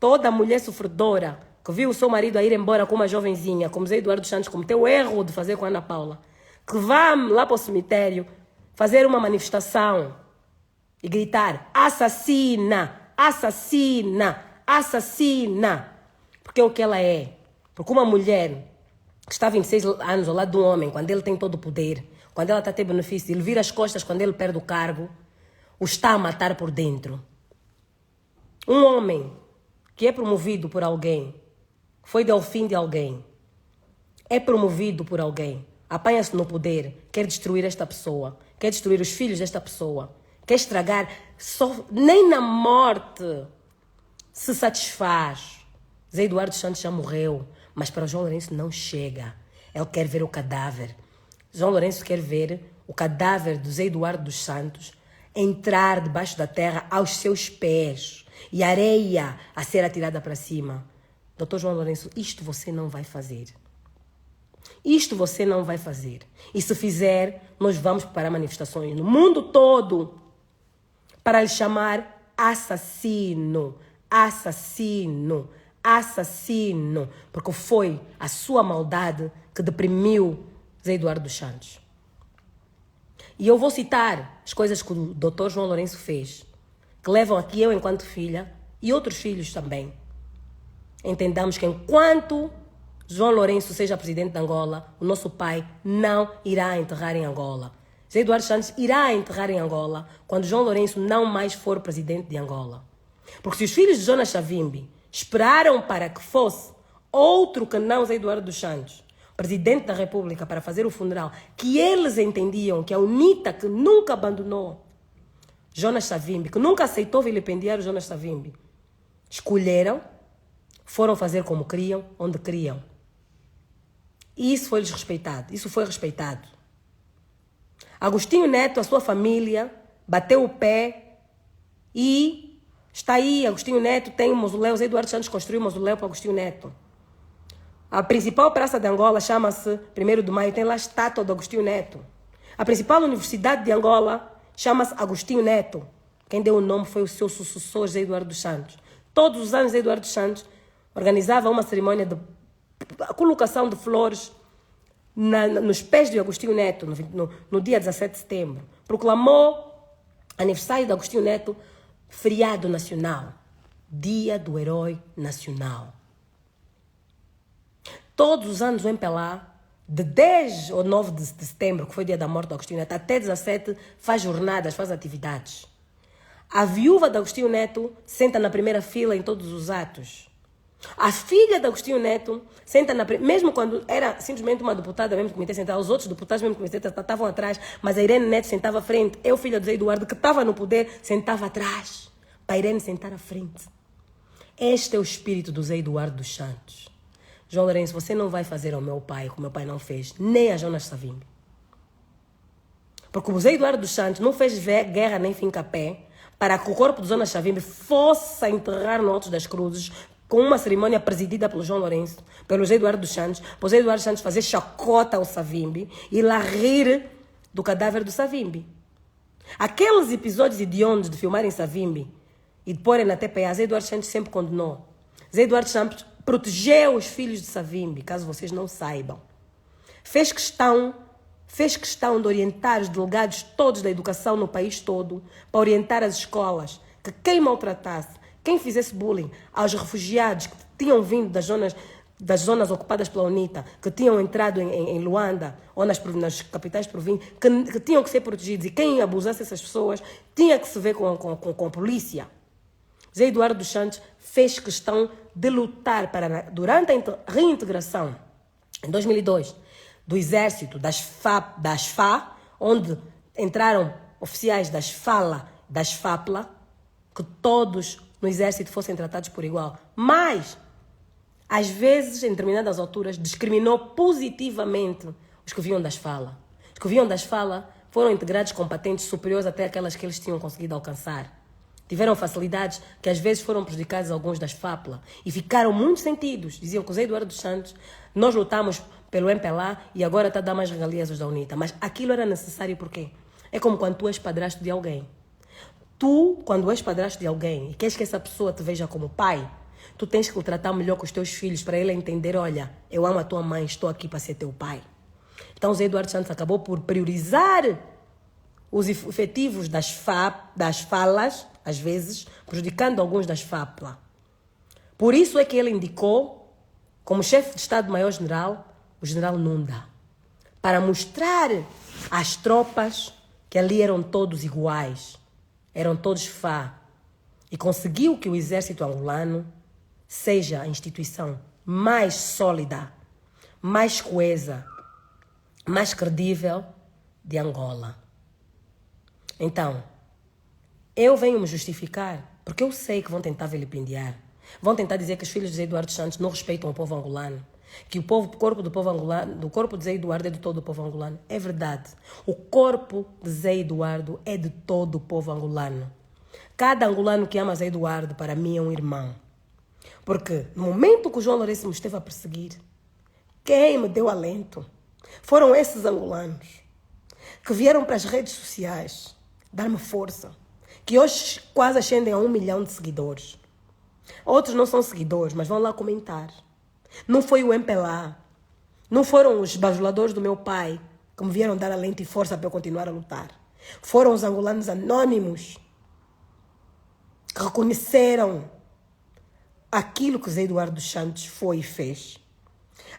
Toda mulher sofredora que viu o seu marido a ir embora com uma jovenzinha, como Zé Eduardo Santos cometeu o erro de fazer com a Ana Paula, que vá lá para o cemitério fazer uma manifestação e gritar: assassina, assassina, assassina. Porque é o que ela é. Porque uma mulher que está há 26 anos ao lado de um homem, quando ele tem todo o poder, quando ela está a ter benefício, ele vira as costas quando ele perde o cargo, o está a matar por dentro. Um homem que é promovido por alguém, foi delfim de alguém, é promovido por alguém, apanha-se no poder, quer destruir esta pessoa, quer destruir os filhos desta pessoa, quer estragar, nem na morte se satisfaz. Zé Eduardo Santos já morreu, mas para o João Lourenço não chega. Ele quer ver o cadáver. João Lourenço quer ver o cadáver do Zé Eduardo dos Santos entrar debaixo da terra aos seus pés e areia a ser atirada para cima. Doutor João Lourenço, isto você não vai fazer. Isto você não vai fazer. E se fizer, nós vamos preparar manifestações no mundo todo para lhe chamar assassino, assassino, assassino, porque foi a sua maldade que deprimiu Zé Eduardo dos Santos. E eu vou citar as coisas que o Dr. João Lourenço fez, que levam aqui eu enquanto filha e outros filhos também. Entendamos que enquanto João Lourenço seja presidente de Angola, o nosso pai não irá enterrar em Angola. Zé Eduardo Santos irá enterrar em Angola quando João Lourenço não mais for presidente de Angola. Porque se os filhos de Jonas Savimbi esperaram para que fosse outro que não Zé Eduardo dos Santos, presidente da República, para fazer o funeral, que eles entendiam que a UNITA, que nunca abandonou Jonas Savimbi, que nunca aceitou vilipendiar o Jonas Savimbi, escolheram, foram fazer como queriam, onde queriam. E isso foi-lhes respeitado, isso foi respeitado. Agostinho Neto, a sua família, bateu o pé e está aí. Agostinho Neto tem um mausoléu, Zé Eduardo Santos construiu um mausoléu para Agostinho Neto. A principal praça de Angola chama-se 1º de Maio, tem lá a estátua do Agostinho Neto. A principal universidade de Angola chama-se Agostinho Neto. Quem deu o nome foi o seu sucessor, Zé Eduardo dos Santos. Todos os anos, Zé Eduardo dos Santos organizava uma cerimônia de colocação de flores nos pés de Agostinho Neto, no dia 17 de setembro. Proclamou aniversário de Agostinho Neto feriado nacional, Dia do Herói Nacional. Todos os anos o MPLA, de 10 ou 9 de setembro, que foi o dia da morte de Agostinho Neto, até 17, faz jornadas, faz atividades. A viúva de Agostinho Neto senta na primeira fila em todos os atos. A filha de Agostinho Neto senta mesmo quando era simplesmente uma deputada mesmo do Comitê Central, os outros deputados mesmo do Comitê Central estavam atrás, mas a Irene Neto sentava à frente. Eu, filha do Zé Eduardo, que estava no poder, sentava atrás, para a Irene sentar à frente. Este é o espírito do Zé Eduardo dos Santos. João Lourenço, você não vai fazer ao meu pai o que meu pai não fez, nem a Jonas Savimbi. Porque o Zé Eduardo dos Santos não fez guerra nem finca-pé para que o corpo de Jonas Savimbi fosse enterrar no Alto das Cruzes, com uma cerimônia presidida pelo João Lourenço, pelo Zé Eduardo dos Santos, para o Zé Eduardo dos Santos fazer chacota ao Savimbi e lá rir do cadáver do Savimbi. Aqueles episódios hediondos de filmarem Savimbi e de porem na TPA, Zé Eduardo Santos sempre condenou. Zé Eduardo Santos protegeu os filhos de Savimbi, caso vocês não saibam. Fez questão de orientar os delegados todos da educação no país todo, para orientar as escolas, que quem maltratasse, quem fizesse bullying aos refugiados que tinham vindo das zonas ocupadas pela UNITA, que tinham entrado em Luanda ou nas capitais províncias, que tinham que ser protegidos, e quem abusasse essas pessoas tinha que se ver com a polícia. Zé Eduardo dos Santos fez questão de lutar para, durante a reintegração, em 2002, do exército, das FA, onde entraram oficiais das FAPLA, que todos no exército fossem tratados por igual. Mas, às vezes, em determinadas alturas, discriminou positivamente os que vinham das FALA. Os que vinham das FALA foram integrados com patentes superiores até aquelas que eles tinham conseguido alcançar. Tiveram facilidades que às vezes foram prejudicadas a alguns das FAPLA e ficaram muito sentidos. Diziam que o Zé Eduardo dos Santos, nós lutamos pelo MPLA e agora está a dar mais regalias aos da UNITA. Mas aquilo era necessário por quê? É como quando tu és padrasto de alguém. Tu, quando és padrasto de alguém e queres que essa pessoa te veja como pai, tu tens que o tratar melhor com os teus filhos para ele entender, olha, eu amo a tua mãe, estou aqui para ser teu pai. Então o Zé Eduardo Santos acabou por priorizar os efetivos das falas, às vezes, prejudicando alguns das FAPLA. Por isso é que ele indicou, como chefe de Estado-Maior-General, o general Nunda, para mostrar às tropas que ali eram todos iguais. eram todos Fá, e conseguiu que o exército angolano seja a instituição mais sólida, mais coesa, mais credível de Angola. Então, eu venho me justificar, porque eu sei que vão tentar vilipendiar. Vão tentar dizer que os filhos de Zé Eduardo Santos não respeitam o povo angolano, que o corpo do povo angolano, do corpo de Zé Eduardo é de todo o povo angolano. É verdade. O corpo de Zé Eduardo é de todo o povo angolano. Cada angolano que ama Zé Eduardo, para mim, é um irmão. Porque no momento que o João Lourenço me esteve a perseguir, quem me deu alento foram esses angolanos que vieram para as redes sociais dar-me força, que hoje quase ascendem a 1 milhão de seguidores. Outros não são seguidores, mas vão lá comentar. Não foi o MPLA, não foram os bajuladores do meu pai que me vieram dar alento e força para eu continuar a lutar. Foram os angolanos anônimos que reconheceram aquilo que Zé Eduardo dos Santos foi e fez.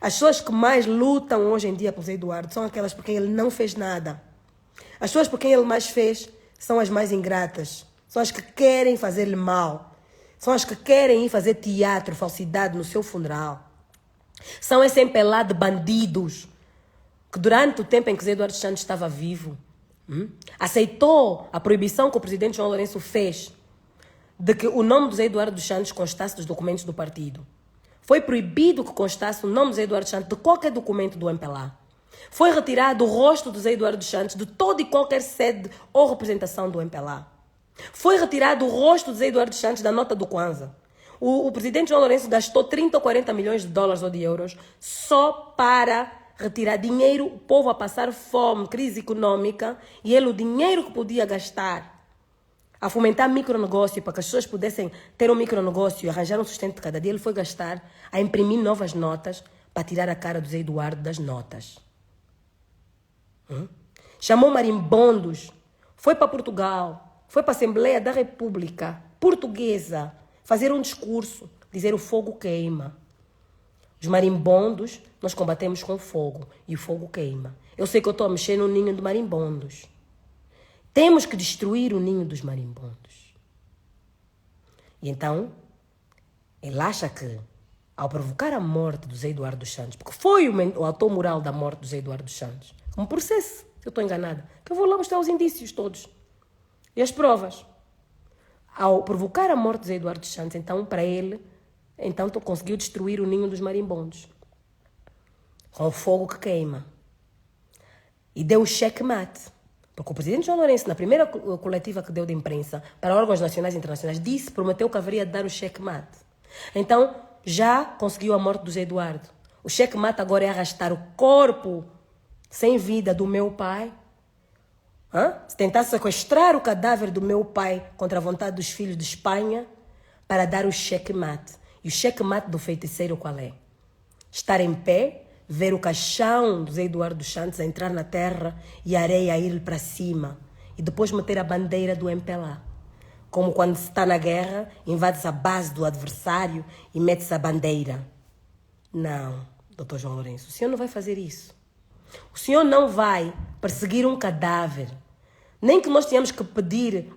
As pessoas que mais lutam hoje em dia por Zé Eduardo são aquelas por quem ele não fez nada. As pessoas por quem ele mais fez são as mais ingratas. São as que querem fazer-lhe mal. São as que querem ir fazer teatro, falsidade no seu funeral. São esse MPLA de bandidos que durante o tempo em que Zé Eduardo dos Santos estava vivo, aceitou a proibição que o presidente João Lourenço fez de que o nome de Zé Eduardo dos Santos constasse dos documentos do partido. Foi proibido que constasse o nome de Zé Eduardo dos Santos de qualquer documento do MPLA. Foi retirado o rosto de Zé Eduardo dos Santos de toda e qualquer sede ou representação do MPLA. Foi retirado o rosto de Zé Eduardo dos Santos da nota do Kwanza. O presidente João Lourenço gastou 30 ou 40 milhões de dólares ou de euros só para retirar dinheiro, o povo a passar fome, crise econômica, e ele o dinheiro que podia gastar a fomentar micronegócio para que as pessoas pudessem ter um micronegócio e arranjar um sustento de cada dia, ele foi gastar a imprimir novas notas para tirar a cara do Zé Eduardo das notas. Chamou marimbondos, foi para Portugal, foi para a Assembleia da República Portuguesa fazer um discurso, dizer o fogo queima. Os marimbondos nós combatemos com fogo e o fogo queima. Eu sei que eu estou a mexer no ninho de marimbondos. Temos que destruir o ninho dos marimbondos. E então, ele acha que, ao provocar a morte do Zé Eduardo dos Santos, porque foi o autor moral da morte do Zé Eduardo dos Santos, um processo, eu estou enganada, que eu vou lá mostrar os indícios todos e as provas. Ao provocar a morte de Zé Eduardo dos Santos, então, para ele, então conseguiu destruir o ninho dos marimbondos com o fogo que queima. E deu o checkmate. Porque o presidente João Lourenço, na primeira coletiva que deu de imprensa para órgãos nacionais e internacionais, prometeu que haveria de dar o checkmate. Então, já conseguiu a morte do Zé Eduardo. O checkmate agora é arrastar o corpo sem vida do meu pai. Se tentar sequestrar o cadáver do meu pai contra a vontade dos filhos de Espanha para dar o checkmate. E o checkmate do feiticeiro qual é? Estar em pé, ver o caixão do Zé Eduardo dos Santos a entrar na terra e a areia a ir para cima. E depois meter a bandeira do MPLA. Como quando se está na guerra, invade-se a base do adversário e mete-se a bandeira. Não, doutor João Lourenço, o senhor não vai fazer isso. O senhor não vai perseguir um cadáver. Nem que nós tenhamos que pedir,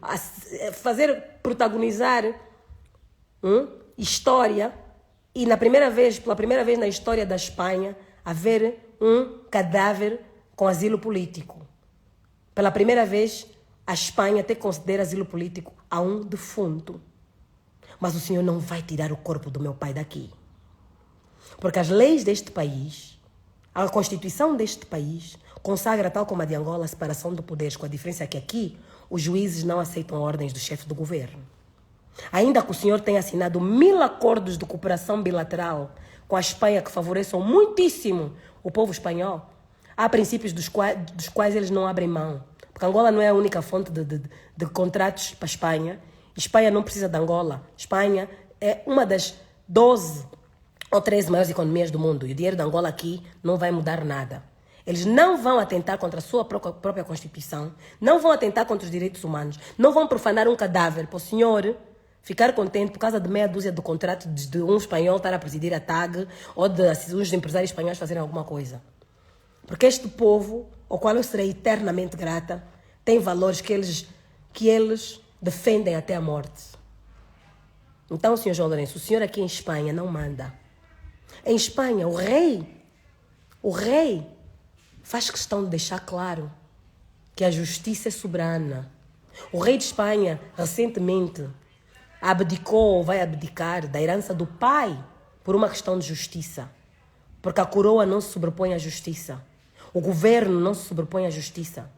protagonizar história. E pela primeira vez na história da Espanha, haver um cadáver com asilo político. Pela primeira vez, a Espanha até considera asilo político a um defunto. Mas o senhor não vai tirar o corpo do meu pai daqui. Porque as leis deste país, a Constituição deste país, consagra, tal como a de Angola, a separação de poderes, com a diferença que aqui os juízes não aceitam ordens do chefe do governo. Ainda que o senhor tenha assinado 1000 acordos de cooperação bilateral com a Espanha que favoreçam muitíssimo o povo espanhol, há princípios dos quais eles não abrem mão. Porque Angola não é a única fonte de contratos para a Espanha. Espanha não precisa de Angola. Espanha é uma das 12 ou 13 maiores economias do mundo. E o dinheiro de Angola aqui não vai mudar nada. Eles não vão atentar contra a sua própria Constituição, não vão atentar contra os direitos humanos, não vão profanar um cadáver para o senhor ficar contente por causa de meia dúzia de contratos de um espanhol estar a presidir a TAG ou de uns empresários espanhóis fazerem alguma coisa. Porque este povo, ao qual eu serei eternamente grata, tem valores que eles defendem até a morte. Então, senhor João Lourenço, o senhor aqui em Espanha não manda. Em Espanha, o rei faz questão de deixar claro que a justiça é soberana. O rei de Espanha, recentemente, abdicou ou vai abdicar da herança do pai por uma questão de justiça. Porque a coroa não se sobrepõe à justiça. O governo não se sobrepõe à justiça.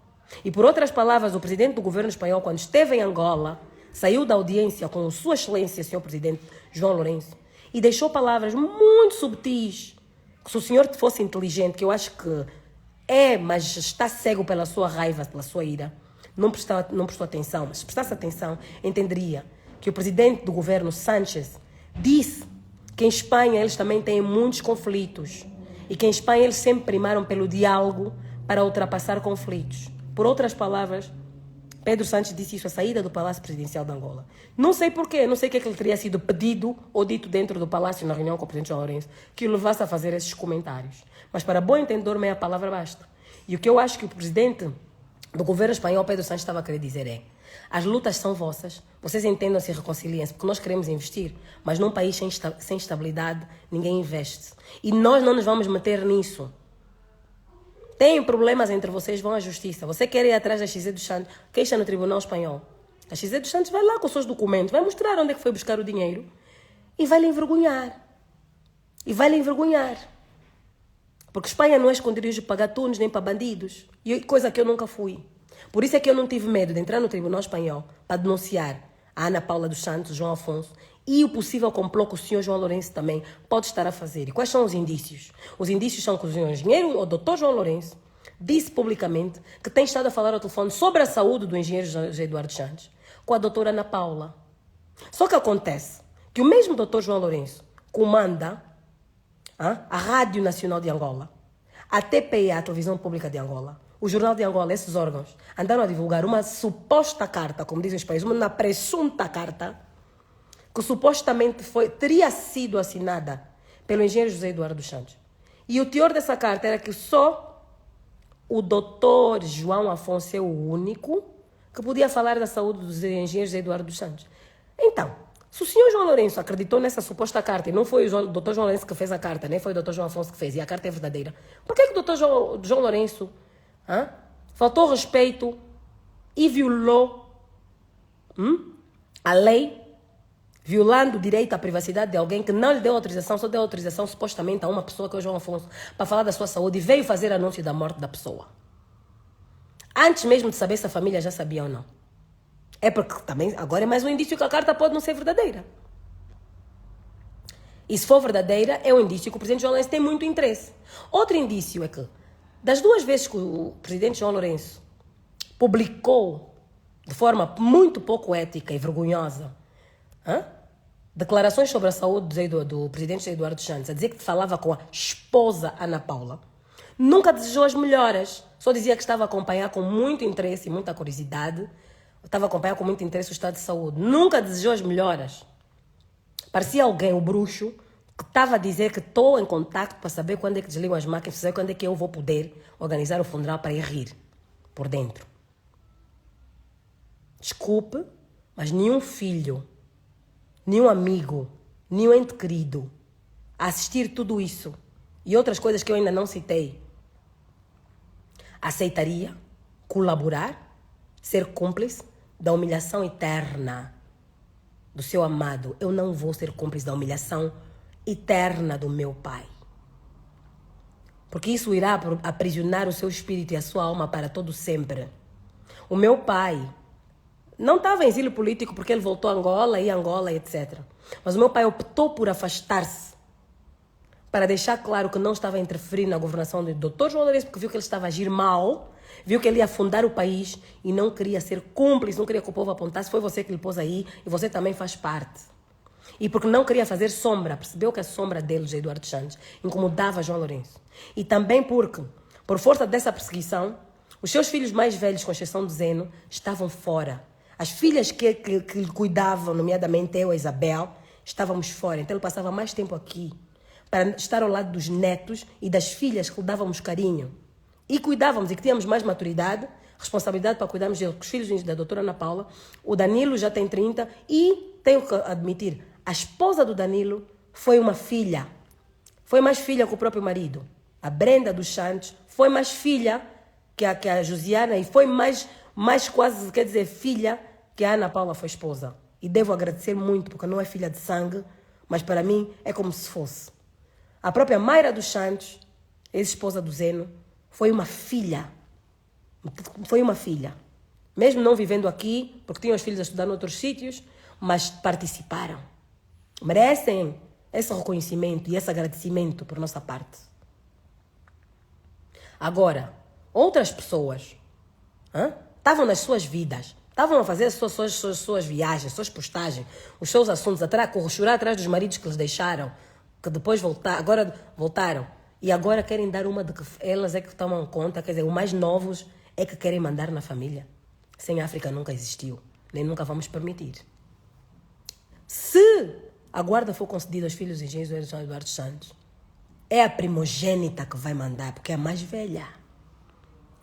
E por outras palavras, o presidente do governo espanhol, quando esteve em Angola, saiu da audiência com Sua Excelência, senhor presidente João Lourenço, e deixou palavras muito subtis. Que se o senhor fosse inteligente, que eu acho que mas está cego pela sua raiva, pela sua ira, não prestou atenção, mas se prestasse atenção, entenderia que o presidente do governo, Sánchez, disse que em Espanha eles também têm muitos conflitos e que em Espanha eles sempre primaram pelo diálogo para ultrapassar conflitos. Por outras palavras, Pedro Sánchez disse isso à saída do Palácio Presidencial de Angola. Não sei porquê, não sei o que é que lhe teria sido pedido ou dito dentro do Palácio na reunião com o presidente João Lourenço que o levasse a fazer esses comentários. Mas para bom entendedor, meia palavra basta. E o que eu acho que o presidente do governo espanhol, Pedro Sánchez, estava a querer dizer é: as lutas são vossas, vocês entendam-se e reconciliem-se, porque nós queremos investir, mas num país sem estabilidade, ninguém investe. E nós não nos vamos meter nisso. Tem problemas entre vocês, vão à justiça. Você quer ir atrás da XZ dos Santos, queixa no Tribunal Espanhol. A XZ dos Santos vai lá com os seus documentos, vai mostrar onde é que foi buscar o dinheiro e vai lhe envergonhar. E vai lhe envergonhar. Porque Espanha não é esconderijo para gatunos nem para bandidos. E coisa que eu nunca fui. Por isso é que eu não tive medo de entrar no Tribunal Espanhol para denunciar a Ana Paula dos Santos, João Afonso e o possível complô que o senhor João Lourenço também pode estar a fazer. E quais são os indícios? Os indícios são que o senhor engenheiro, o doutor João Lourenço, disse publicamente que tem estado a falar ao telefone sobre a saúde do engenheiro José Eduardo Santos com a doutora Ana Paula. Só que acontece que o mesmo doutor João Lourenço comanda a Rádio Nacional de Angola, a TPI, a Televisão Pública de Angola, o Jornal de Angola, esses órgãos, andaram a divulgar uma suposta carta, como dizem os países, uma presunta carta, que supostamente teria sido assinada pelo engenheiro José Eduardo Santos. E o teor dessa carta era que só o doutor João Afonso é o único que podia falar da saúde dos engenheiros José Eduardo Santos. Então, se o senhor João Lourenço acreditou nessa suposta carta, e não foi o doutor João Lourenço que fez a carta, nem foi o doutor João Afonso que fez, e a carta é verdadeira, por que o doutor João Lourenço faltou respeito e violou a lei, violando o direito à privacidade de alguém que não lhe deu autorização, só deu autorização supostamente a uma pessoa que é o João Afonso, para falar da sua saúde e veio fazer anúncio da morte da pessoa? Antes mesmo de saber se a família já sabia ou não. É porque também agora é mais um indício que a carta pode não ser verdadeira. E se for verdadeira, é um indício que o presidente João Lourenço tem muito interesse. Outro indício é que, das duas vezes que o presidente João Lourenço publicou, de forma muito pouco ética e vergonhosa, declarações sobre a saúde do presidente José Eduardo Santos, a dizer que falava com a esposa Ana Paula, nunca desejou as melhoras, só dizia que estava a acompanhar com muito interesse e muita curiosidade, estava a acompanhar com muito interesse o estado de saúde, nunca desejou as melhoras. Parecia alguém, o bruxo, que estava a dizer que estou em contacto para saber quando é que desligam as máquinas, para saber quando é que eu vou poder organizar o funeral para ir rir por dentro. Desculpe, mas nenhum filho, nenhum amigo, nenhum ente querido a assistir tudo isso e outras coisas que eu ainda não citei aceitaria colaborar, ser cúmplice da humilhação eterna do seu amado. Eu não vou ser cúmplice da humilhação eterna do meu pai. Porque isso irá aprisionar o seu espírito e a sua alma para todo sempre. O meu pai não estava em exílio político porque ele voltou a Angola, etc. Mas o meu pai optou por afastar-se para deixar claro que não estava a interferir na governação do Dr. João Lourenço, porque viu que ele estava a agir mal, viu que ele ia afundar o país e não queria ser cúmplice, não queria que o povo apontasse. Foi você que lhe pôs aí e você também faz parte. E porque não queria fazer sombra, percebeu que a sombra dele, José Eduardo Santos, incomodava João Lourenço. E também porque, por força dessa perseguição, os seus filhos mais velhos, com exceção do Zeno, estavam fora. As filhas que lhe cuidavam, nomeadamente eu e a Isabel, estávamos fora. Então ele passava mais tempo aqui para estar ao lado dos netos e das filhas que lhe dávamos carinho. e cuidávamos e que tínhamos mais maturidade, responsabilidade para cuidarmos deles, com os filhos da doutora Ana Paula. O Danilo já tem 30 e tenho que admitir, a esposa do Danilo foi uma filha. Foi mais filha que o próprio marido. A Brenda dos Santos foi mais filha que a Josiana e foi mais quase, quer dizer, filha que a Ana Paula foi esposa. E devo agradecer muito, porque não é filha de sangue, mas para mim é como se fosse. A própria Mayra dos Santos, ex-esposa do Zeno, foi uma filha. Foi uma filha. Mesmo não vivendo aqui, porque tinham os filhos a estudar em outros sítios, mas participaram. Merecem esse reconhecimento e esse agradecimento por nossa parte. Agora, outras pessoas estavam nas suas vidas, estavam a fazer as suas viagens, suas postagens, os seus assuntos, chorar atrás dos maridos que eles deixaram, que depois agora voltaram, e agora querem dar uma de que elas é que tomam conta, quer dizer, os mais novos é que querem mandar na família. Sem África nunca existiu, nem nunca vamos permitir. Se a guarda for concedida aos filhos de engenheiro João Eduardo Santos, é a primogênita que vai mandar, porque é a mais velha.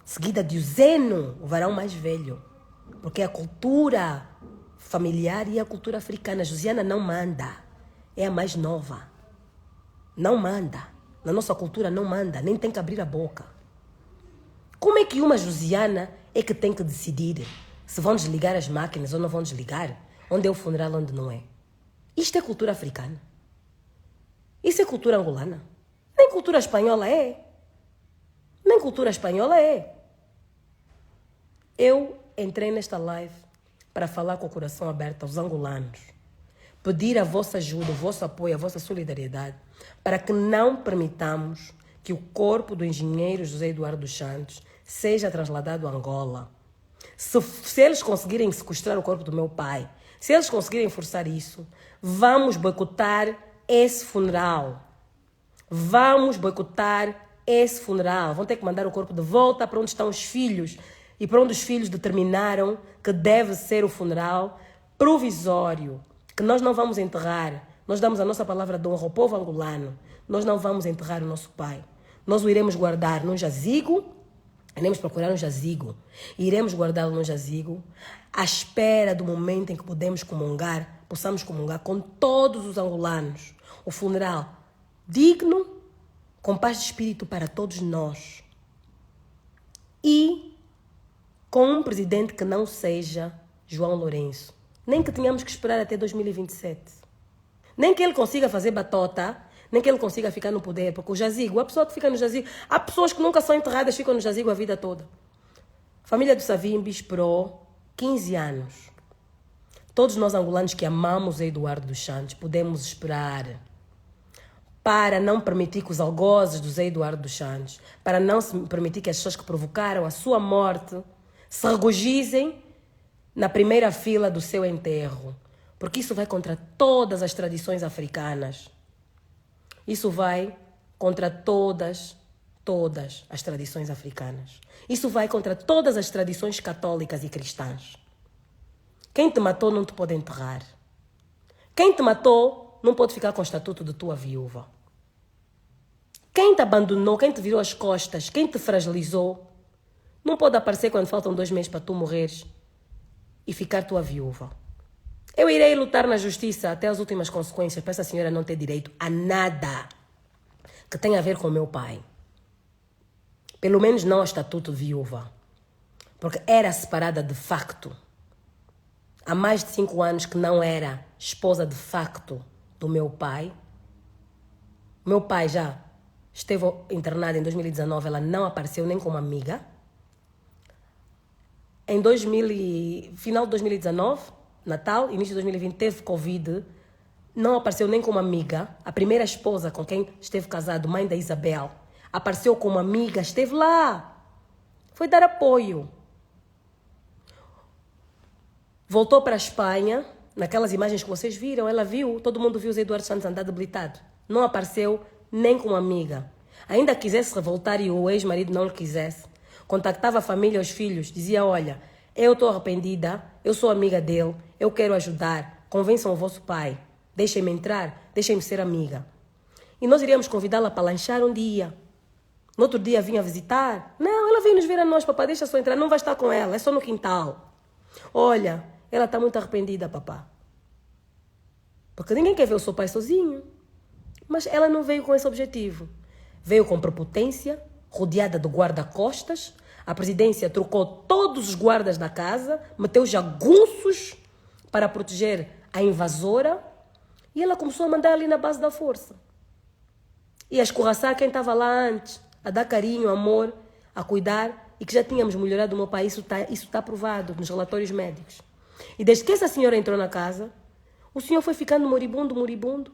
Seguida de Zeno, o varão mais velho. Porque é a cultura familiar e a cultura africana. Josiana não manda. É a mais nova. Não manda. Na nossa cultura não manda, nem tem que abrir a boca. Como é que uma Josiana é que tem que decidir se vão desligar as máquinas ou não vão desligar? Onde é o funeral, onde não é? Isto é cultura africana. Isso é cultura angolana. Nem cultura espanhola é. Nem cultura espanhola é. Eu entrei nesta live para falar com o coração aberto aos angolanos. Pedir a vossa ajuda, o vosso apoio, a vossa solidariedade, para que não permitamos que o corpo do engenheiro José Eduardo dos Santos seja trasladado a Angola. Se eles conseguirem sequestrar o corpo do meu pai, se eles conseguirem forçar isso, vamos boicotar esse funeral. Vamos boicotar esse funeral. Vão ter que mandar o corpo de volta para onde estão os filhos e para onde os filhos determinaram que deve ser o funeral provisório, que nós não vamos enterrar. Nós damos a nossa palavra de honra ao povo angolano. Nós não vamos enterrar o nosso pai. Nós o iremos guardar num jazigo. Iremos procurar um jazigo. E iremos guardá-lo num jazigo à espera do momento em que possamos comungar com todos os angolanos. O funeral digno, com paz de espírito para todos nós. E com um presidente que não seja João Lourenço. Nem que tenhamos que esperar até 2027. Nem que ele consiga fazer batota, nem que ele consiga ficar no poder, porque o jazigo, a pessoa que fica no jazigo, há pessoas que nunca são enterradas, ficam no jazigo a vida toda. A família do Savimbi esperou 15 anos. Todos nós angolanos que amamos Eduardo dos Santos podemos esperar para não permitir que os algozes do Zé Eduardo dos Santos, para não permitir que as pessoas que provocaram a sua morte se regozijem na primeira fila do seu enterro. Porque isso vai contra todas as tradições africanas. Isso vai contra todas as tradições africanas. Isso vai contra todas as tradições católicas e cristãs. Quem te matou não te pode enterrar. Quem te matou não pode ficar com o estatuto de tua viúva. Quem te abandonou, quem te virou as costas, quem te fragilizou, não pode aparecer quando faltam 2 meses para tu morreres e ficar tua viúva. Eu irei lutar na justiça até as últimas consequências para essa senhora não ter direito a nada que tenha a ver com o meu pai. Pelo menos não ao estatuto de viúva. Porque era separada de facto. Há mais de 5 anos que não era esposa de facto do meu pai. Meu pai já esteve internado em 2019, ela não apareceu nem como amiga. Em final de 2019, Natal, início de 2020, teve Covid, não apareceu nem como amiga. A primeira esposa com quem esteve casado, mãe da Isabel, apareceu como amiga, esteve lá. Foi dar apoio. Voltou para a Espanha, naquelas imagens que vocês viram, ela viu, todo mundo viu o Zé Eduardo Santos andar debilitado. Não apareceu nem como amiga. Ainda quisesse revoltar e o ex-marido não lhe quisesse. Contactava a família e os filhos, dizia, olha, eu estou arrependida, eu sou amiga dele, eu quero ajudar, convençam o vosso pai, deixem-me entrar, deixem-me ser amiga. E nós iríamos convidá-la para lanchar um dia. No outro dia vinha visitar. Não, ela veio nos ver a nós, papá, deixa só entrar, não vai estar com ela, é só no quintal. Olha, ela está muito arrependida, papá. Porque ninguém quer ver o seu pai sozinho. Mas ela não veio com esse objetivo. Veio com prepotência, rodeada de guarda-costas. A presidência trocou todos os guardas da casa, meteu jagunços para proteger a invasora. E ela começou a mandar ali na base da força. E a escorraçar quem estava lá antes, a dar carinho, amor, a cuidar. E que já tínhamos melhorado o meu pai, isso tá provado nos relatórios médicos. E desde que essa senhora entrou na casa, o senhor foi ficando moribundo.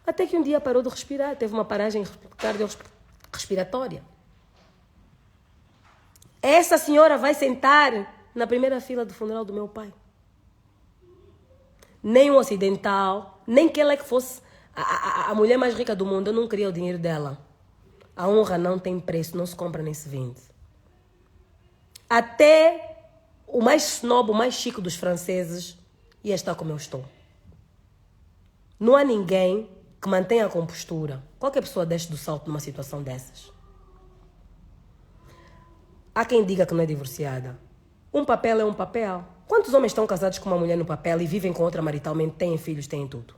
Até que um dia parou de respirar, teve uma paragem cardiorrespiratória. Essa senhora vai sentar na primeira fila do funeral do meu pai. Nem um ocidental, nem que ela que fosse a mulher mais rica do mundo, eu não queria o dinheiro dela. A honra não tem preço, não se compra nem se vende. Até o mais snob, o mais chique dos franceses ia estar como eu estou. Não há ninguém que mantenha a compostura. Qualquer pessoa desce do salto numa situação dessas. Há quem diga que não é divorciada. Um papel é um papel. Quantos homens estão casados com uma mulher no papel e vivem com outra maritalmente, têm filhos, têm tudo?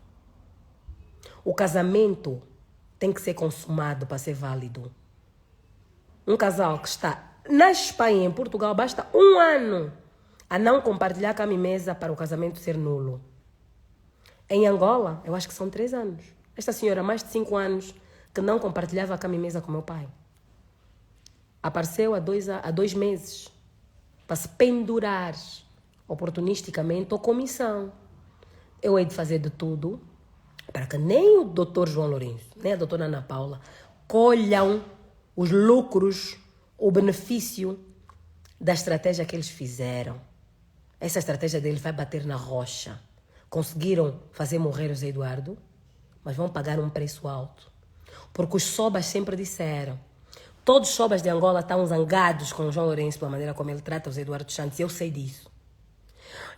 O casamento tem que ser consumado para ser válido. Um casal que está na Espanha e em Portugal, basta 1 ano a não compartilhar a cama e mesa para o casamento ser nulo. Em Angola, eu acho que são 3 anos. Esta senhora, há mais de 5 anos, que não compartilhava a cama e mesa com meu pai. Apareceu há 2 meses para se pendurar oportunisticamente ou comissão. Eu hei de fazer de tudo para que nem o doutor João Lourenço, nem a doutora Ana Paula colham os lucros, o benefício da estratégia que eles fizeram. Essa estratégia deles vai bater na rocha. Conseguiram fazer morrer o Zé Eduardo, mas vão pagar um preço alto. Porque os sobas sempre disseram. Todos os sobas de Angola estão zangados com o João Lourenço pela maneira como ele trata o Zé Eduardo Santos. Eu sei disso.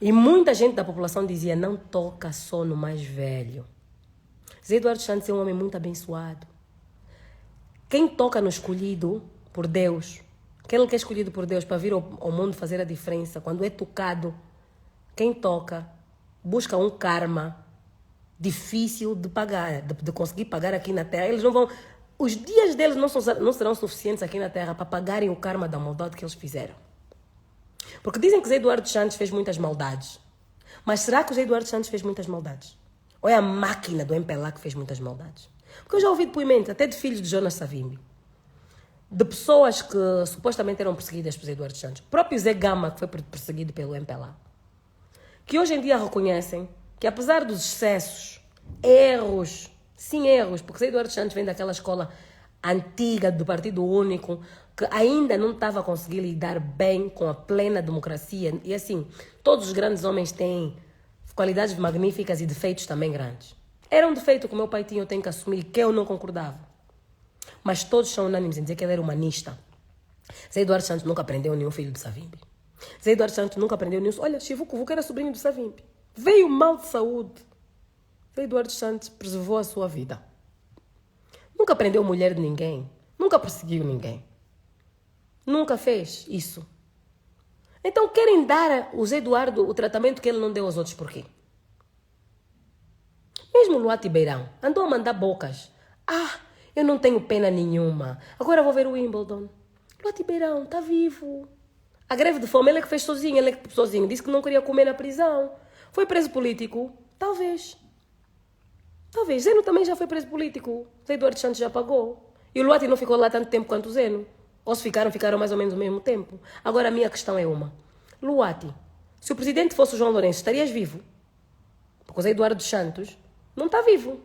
E muita gente da população dizia, não toca só no mais velho. Zé Eduardo Santos é um homem muito abençoado. Quem toca no escolhido por Deus, aquele que é escolhido por Deus para vir ao mundo fazer a diferença, quando é tocado, quem toca busca um karma difícil de pagar, de conseguir pagar aqui na Terra. Eles não vão... Os dias deles não serão suficientes aqui na Terra para pagarem o karma da maldade que eles fizeram. Porque dizem que Zé Eduardo Santos fez muitas maldades. Mas será que o Zé Eduardo Santos fez muitas maldades? Ou é a máquina do MPLA que fez muitas maldades? Porque eu já ouvi depoimentos, até de filhos de Jonas Savimbi, de pessoas que supostamente eram perseguidas por Zé Eduardo Santos. O próprio Zé Gama, que foi perseguido pelo MPLA. Que hoje em dia reconhecem que, apesar dos excessos, erros, sim erros, porque Zé Eduardo Santos vem daquela escola antiga do Partido Único, que ainda não estava a conseguir lidar bem com a plena democracia. E assim, todos os grandes homens têm qualidades magníficas e defeitos também grandes. Era um defeito que o meu pai tinha, eu tenho que assumir, que eu não concordava. Mas todos são unânimes em dizer que ele era humanista. Zé Eduardo Santos nunca prendeu nenhum filho de Savimbi. Zé Eduardo Santos nunca prendeu nenhum... Olha, Chivuco era sobrinho de Savimbi. Veio mal de saúde. Zé Eduardo Santos preservou a sua vida. Nunca prendeu mulher de ninguém. Nunca perseguiu ninguém. Nunca fez isso. Então querem dar ao Zé Eduardo o tratamento que ele não deu aos outros. Por quê? Mesmo Luati Beirão andou a mandar bocas. Ah, eu não tenho pena nenhuma. Agora vou ver o Wimbledon. Luati Beirão está vivo. A greve de fome ele é que fez sozinho. Ele é que sozinho disse que não queria comer na prisão. Foi preso político? Talvez. Talvez. Zeno também já foi preso político. Zé Eduardo Santos já pagou. E o Luati não ficou lá tanto tempo quanto o Zeno. Ou se ficaram mais ou menos ao mesmo tempo. Agora a minha questão é uma. Luati, se o presidente fosse o João Lourenço, estarias vivo? Porque o Zé Eduardo Santos não está vivo.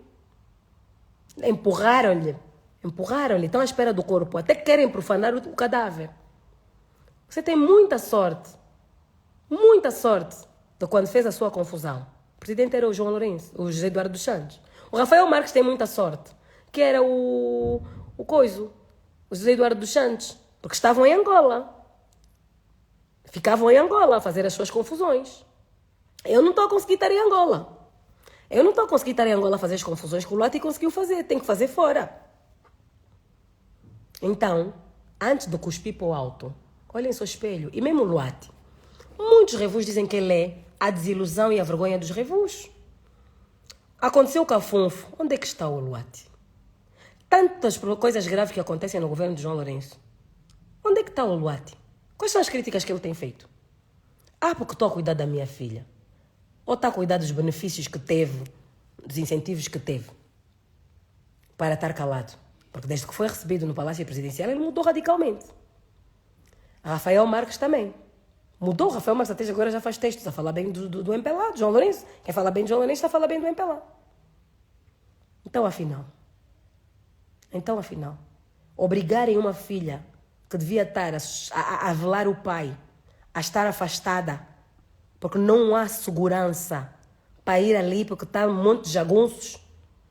Empurraram-lhe. Estão à espera do corpo. Até querem profanar o cadáver. Você tem muita sorte de quando fez a sua confusão. O presidente era o João Lourenço, o José Eduardo dos Santos. O Rafael Marques tem muita sorte, que era o José Eduardo dos Santos, porque estavam em Angola. Ficavam em Angola a fazer as suas confusões. Eu não estou a conseguir estar em Angola. Eu não estou a conseguir estar em Angola a fazer as confusões que o Luati conseguiu fazer. Tem que fazer fora. Então, antes de cuspir para o alto, olhem seu espelho. E mesmo o Luati. Muitos revus dizem que ele é a desilusão e a vergonha dos revus. Aconteceu com a Funfo. Onde é que está o Luati? Tantas coisas graves que acontecem no governo de João Lourenço. Onde é que está o Luati? Quais são as críticas que ele tem feito? Porque estou a cuidar da minha filha. Ou está a cuidar dos benefícios que teve, dos incentivos que teve, para estar calado. Porque desde que foi recebido no Palácio Presidencial, ele mudou radicalmente. A Rafael Marques também. Mudou. O Rafael Marques até agora já faz textos a falar bem do MPLA, de João Lourenço. Quem fala bem de João Lourenço está a falar bem do MPLA. Então, afinal, obrigarem uma filha que devia estar a velar o pai, a estar afastada, porque não há segurança para ir ali, porque está um monte de jagunços,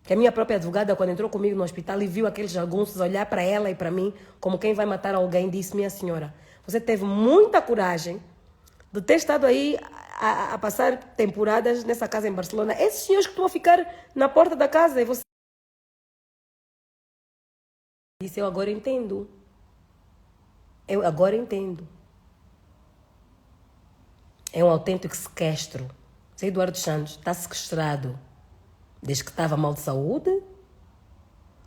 que a minha própria advogada, quando entrou comigo no hospital e viu aqueles jagunços olhar para ela e para mim, como quem vai matar alguém, disse: minha senhora, você teve muita coragem de ter estado aí a passar temporadas nessa casa em Barcelona. Esses senhores que estão a ficar na porta da casa e você... Disse: eu agora entendo. É um autêntico sequestro. Zé Eduardo Santos está sequestrado desde que estava mal de saúde.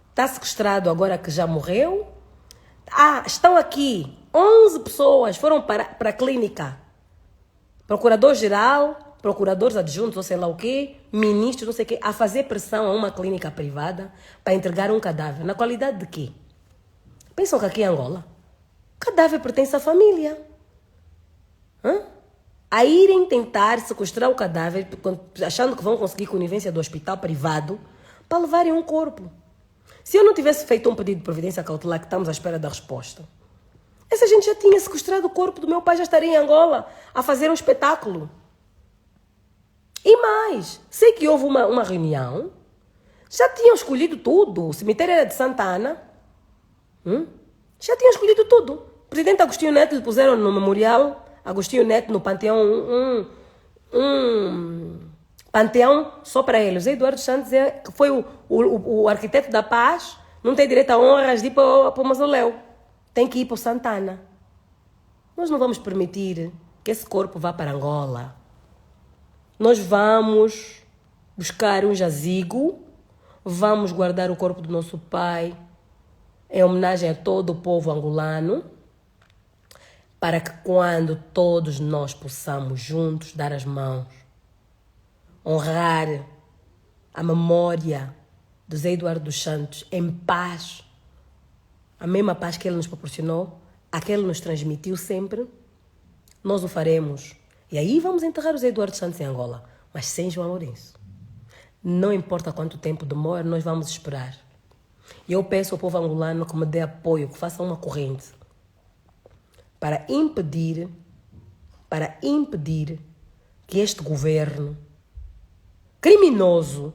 Está sequestrado agora que já morreu. Estão aqui 11 pessoas, foram para a clínica. Procurador-geral, procuradores adjuntos, ou sei lá o quê, ministros, não sei o quê, a fazer pressão a uma clínica privada para entregar um cadáver. Na qualidade de quê? Pensam que aqui em Angola o cadáver pertence à família. A irem tentar sequestrar o cadáver, achando que vão conseguir conivência do hospital privado, para levarem um corpo. Se eu não tivesse feito um pedido de providência cautelar, que estamos à espera da resposta, essa gente já tinha sequestrado o corpo do meu pai, já estaria em Angola a fazer um espetáculo. E mais, sei que houve uma reunião, já tinham escolhido tudo, o cemitério era de Santa Ana, já tinham escolhido tudo. O presidente Agostinho Neto lhe puseram no memorial Agostinho Neto, no Panteão, panteão só para ele. O Zé Eduardo Santos, que foi o arquiteto da paz, não tem direito a honras de ir para o mausoléu. Tem que ir para o Santana. Nós não vamos permitir que esse corpo vá para Angola. Nós vamos buscar um jazigo, vamos guardar o corpo do nosso pai em homenagem a todo o povo angolano, para que quando todos nós possamos juntos dar as mãos, honrar a memória do Zé Eduardo dos Santos em paz, a mesma paz que ele nos proporcionou, a que ele nos transmitiu sempre, nós o faremos. E aí vamos enterrar o Zé Eduardo Santos em Angola, mas sem João Lourenço. Não importa quanto tempo demora, nós vamos esperar. E eu peço ao povo angolano que me dê apoio, que faça uma corrente para impedir que este governo criminoso,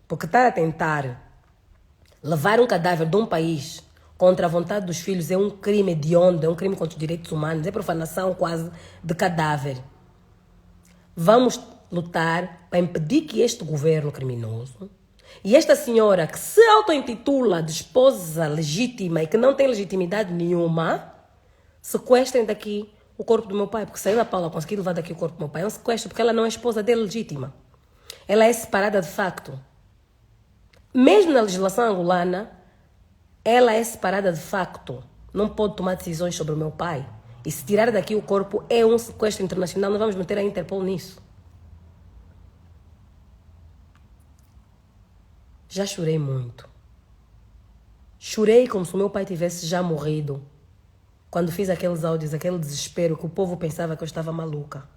porque está a tentar levar um cadáver de um país contra a vontade dos filhos, é um crime hediondo, é um crime contra os direitos humanos, é profanação quase de cadáver. Vamos lutar para impedir que este governo criminoso e esta senhora que se auto-intitula de esposa legítima e que não tem legitimidade nenhuma, sequestrem daqui o corpo do meu pai, porque se a Ana Paula conseguir levar daqui o corpo do meu pai, é um sequestro, porque ela não é esposa dele legítima. Ela é separada de facto. Mesmo na legislação angolana, ela é separada de facto. Não pode tomar decisões sobre o meu pai. E se tirar daqui o corpo, é um sequestro internacional. Nós vamos meter a Interpol nisso. Já chorei muito. Chorei como se o meu pai tivesse já morrido. Quando fiz aqueles áudios, aquele desespero que o povo pensava que eu estava maluca.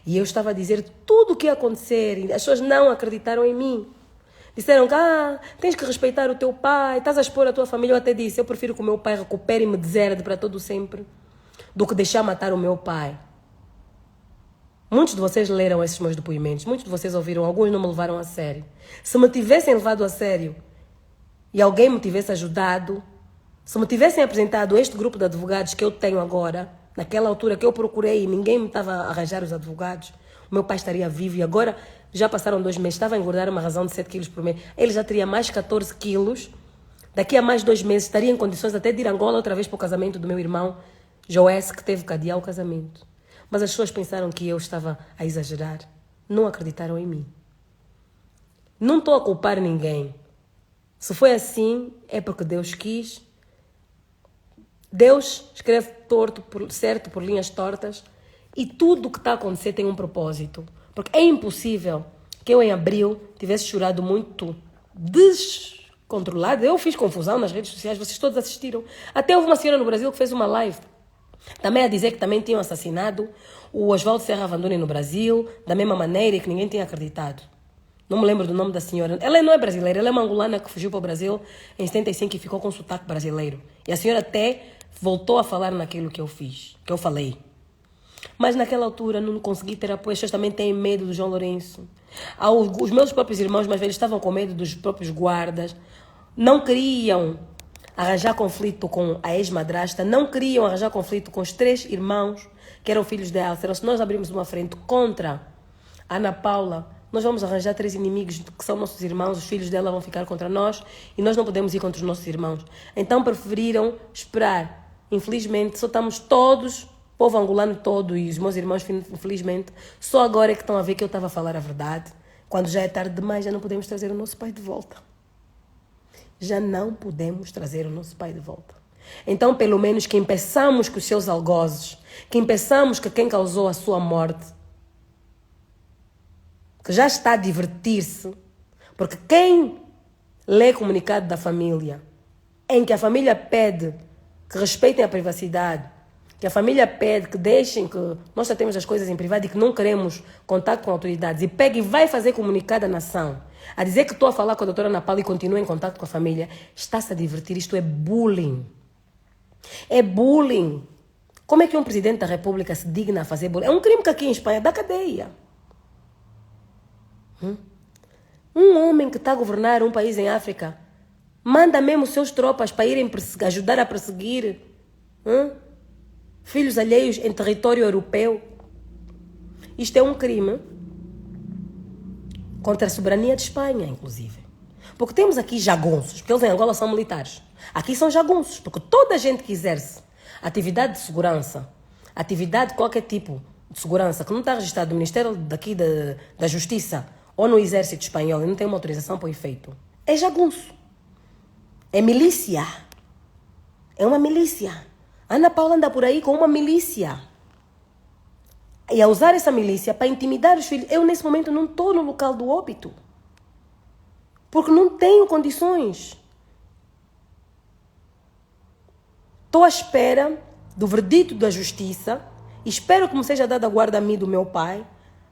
E eu estava a dizer tudo o que ia acontecer e as pessoas não acreditaram em mim. Disseram que tens que respeitar o teu pai, estás a expor a tua família. Eu até disse, eu prefiro que o meu pai recupere e me deserde para todo sempre do que deixar matar o meu pai. Muitos de vocês leram esses meus depoimentos, muitos de vocês ouviram, alguns não me levaram a sério. Se me tivessem levado a sério e alguém me tivesse ajudado, se me tivessem apresentado este grupo de advogados que eu tenho agora, naquela altura que eu procurei e ninguém me estava a arranjar os advogados, o meu pai estaria vivo e agora já passaram 2 meses, estava a engordar uma razão de 7 quilos por mês. Ele já teria mais 14 quilos Daqui a mais 2 meses estaria em condições até de ir a Angola outra vez para o casamento do meu irmão Joés, que teve que adiar o casamento. Mas as pessoas pensaram que eu estava a exagerar. Não acreditaram em mim. Não estou a culpar ninguém. Se foi assim, é porque Deus quis. Deus escreve certo por linhas tortas. E tudo o que está a acontecer tem um propósito. Porque é impossível que eu em abril tivesse chorado muito descontrolado. Eu fiz confusão nas redes sociais, vocês todos assistiram. Até houve uma senhora no Brasil que fez uma live também a dizer que também tinham assassinado o Oswaldo Serra Vanduni no Brasil, da mesma maneira, e que ninguém tinha acreditado. Não me lembro do nome da senhora. Ela não é brasileira, ela é uma angolana que fugiu para o Brasil em 75 e ficou com sotaque brasileiro. E a senhora até voltou a falar naquilo que eu fiz, que eu falei. Mas naquela altura não consegui ter apoio. As pessoas também têm medo do João Lourenço. Os meus próprios irmãos mais velhos estavam com medo dos próprios guardas. Não queriam arranjar conflito com a ex-madrasta. Não queriam arranjar conflito com os 3 irmãos que eram filhos dela. Se nós abrirmos uma frente contra a Ana Paula, nós vamos arranjar 3 inimigos que são nossos irmãos. Os filhos dela vão ficar contra nós e nós não podemos ir contra os nossos irmãos. Então preferiram esperar. Infelizmente, só estamos todos... O povo angolano todo e os meus irmãos, infelizmente, só agora é que estão a ver que eu estava a falar a verdade. Quando já é tarde demais, já não podemos trazer o nosso pai de volta. Já não podemos trazer o nosso pai de volta. Então, pelo menos que impeçamos que os seus algozes, que impeçamos que quem causou a sua morte, que já está a divertir-se, porque quem lê comunicado da família, em que a família pede que respeitem a privacidade, que a família pede que deixem que nós já temos as coisas em privado e que não queremos contato com autoridades, e pega e vai fazer comunicado à nação, a dizer que estou a falar com a doutora Ana Paula e continua em contato com a família, está-se a divertir. Isto é bullying. É bullying. Como é que um presidente da República se digna a fazer bullying? É um crime que aqui em Espanha dá cadeia. Um homem que está a governar um país em África manda mesmo seus tropas para irem ajudar a perseguir filhos alheios em território europeu. Isto é um crime contra a soberania de Espanha, inclusive. Porque temos aqui jagunços, porque eles em Angola são militares. Aqui são jagunços, porque toda a gente que exerce atividade de segurança, atividade de qualquer tipo de segurança, que não está registrado no Ministério daqui da Justiça ou no Exército Espanhol e não tem uma autorização para o efeito, é jagunço. É milícia. É uma milícia. Ana Paula anda por aí com uma milícia. E a usar essa milícia para intimidar os filhos. Eu, nesse momento, não estou no local do óbito. Porque não tenho condições. Estou à espera do verdito da justiça. Espero que me seja dada a guarda a mim do meu pai.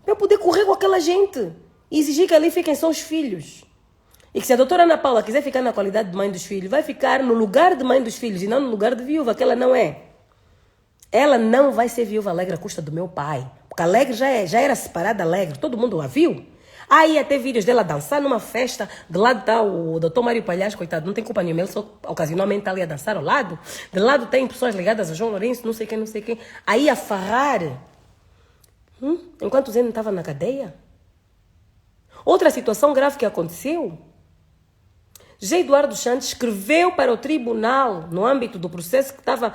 Para eu poder correr com aquela gente. E exigir que ali fiquem só os filhos. E que se a doutora Ana Paula quiser ficar na qualidade de mãe dos filhos, vai ficar no lugar de mãe dos filhos e não no lugar de viúva, que ela não é. Ela não vai ser viúva alegre à custa do meu pai. Porque Alegre já era separada Alegre, todo mundo a viu. Aí até vídeos dela dançar numa festa, de lado está o doutor Mário Palhares, coitado, não tem culpa nenhuma, ele só ocasionalmente está ali a dançar ao lado. De lado tem pessoas ligadas a João Lourenço, não sei quem. Aí a farrar. Enquanto o Zé não estava na cadeia. Outra situação grave que aconteceu. José Eduardo Santos escreveu para o tribunal, no âmbito do processo que estava,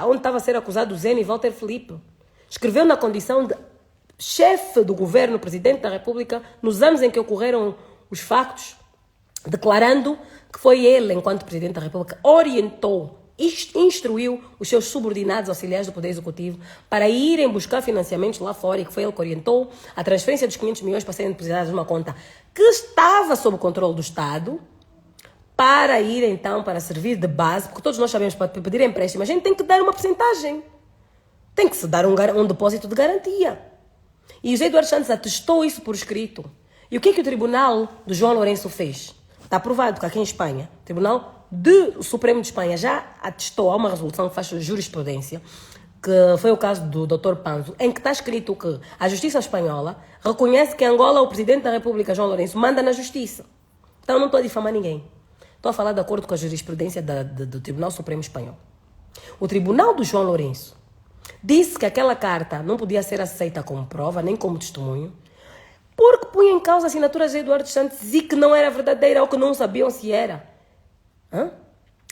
onde estava a ser acusado o Zé e Walter Filipe. Escreveu na condição de chefe do governo, presidente da República, nos anos em que ocorreram os factos, declarando que foi ele, enquanto presidente da República, orientou, instruiu os seus subordinados auxiliares do Poder Executivo para irem buscar financiamentos lá fora, e que foi ele que orientou a transferência dos 500 milhões para serem depositados numa conta que estava sob o controle do Estado, para ir então, para servir de base, porque todos nós sabemos, para pedir empréstimo, a gente tem que dar uma porcentagem. Tem que se dar um depósito de garantia. E o José Eduardo Santos atestou isso por escrito. E o que é que o Tribunal do João Lourenço fez? Está aprovado que aqui em Espanha, o Tribunal do Supremo de Espanha já atestou a uma resolução que faz jurisprudência, que foi o caso do Dr. Panzo, em que está escrito que a Justiça Espanhola reconhece que em Angola o Presidente da República, João Lourenço, manda na Justiça. Então não estou a difamar ninguém. Estou a falar de acordo com a jurisprudência do Tribunal Supremo Espanhol. O Tribunal do João Lourenço disse que aquela carta não podia ser aceita como prova, nem como testemunho, porque punha em causa a assinatura de Eduardo Santos e que não era verdadeira ou que não sabiam se era. Hã?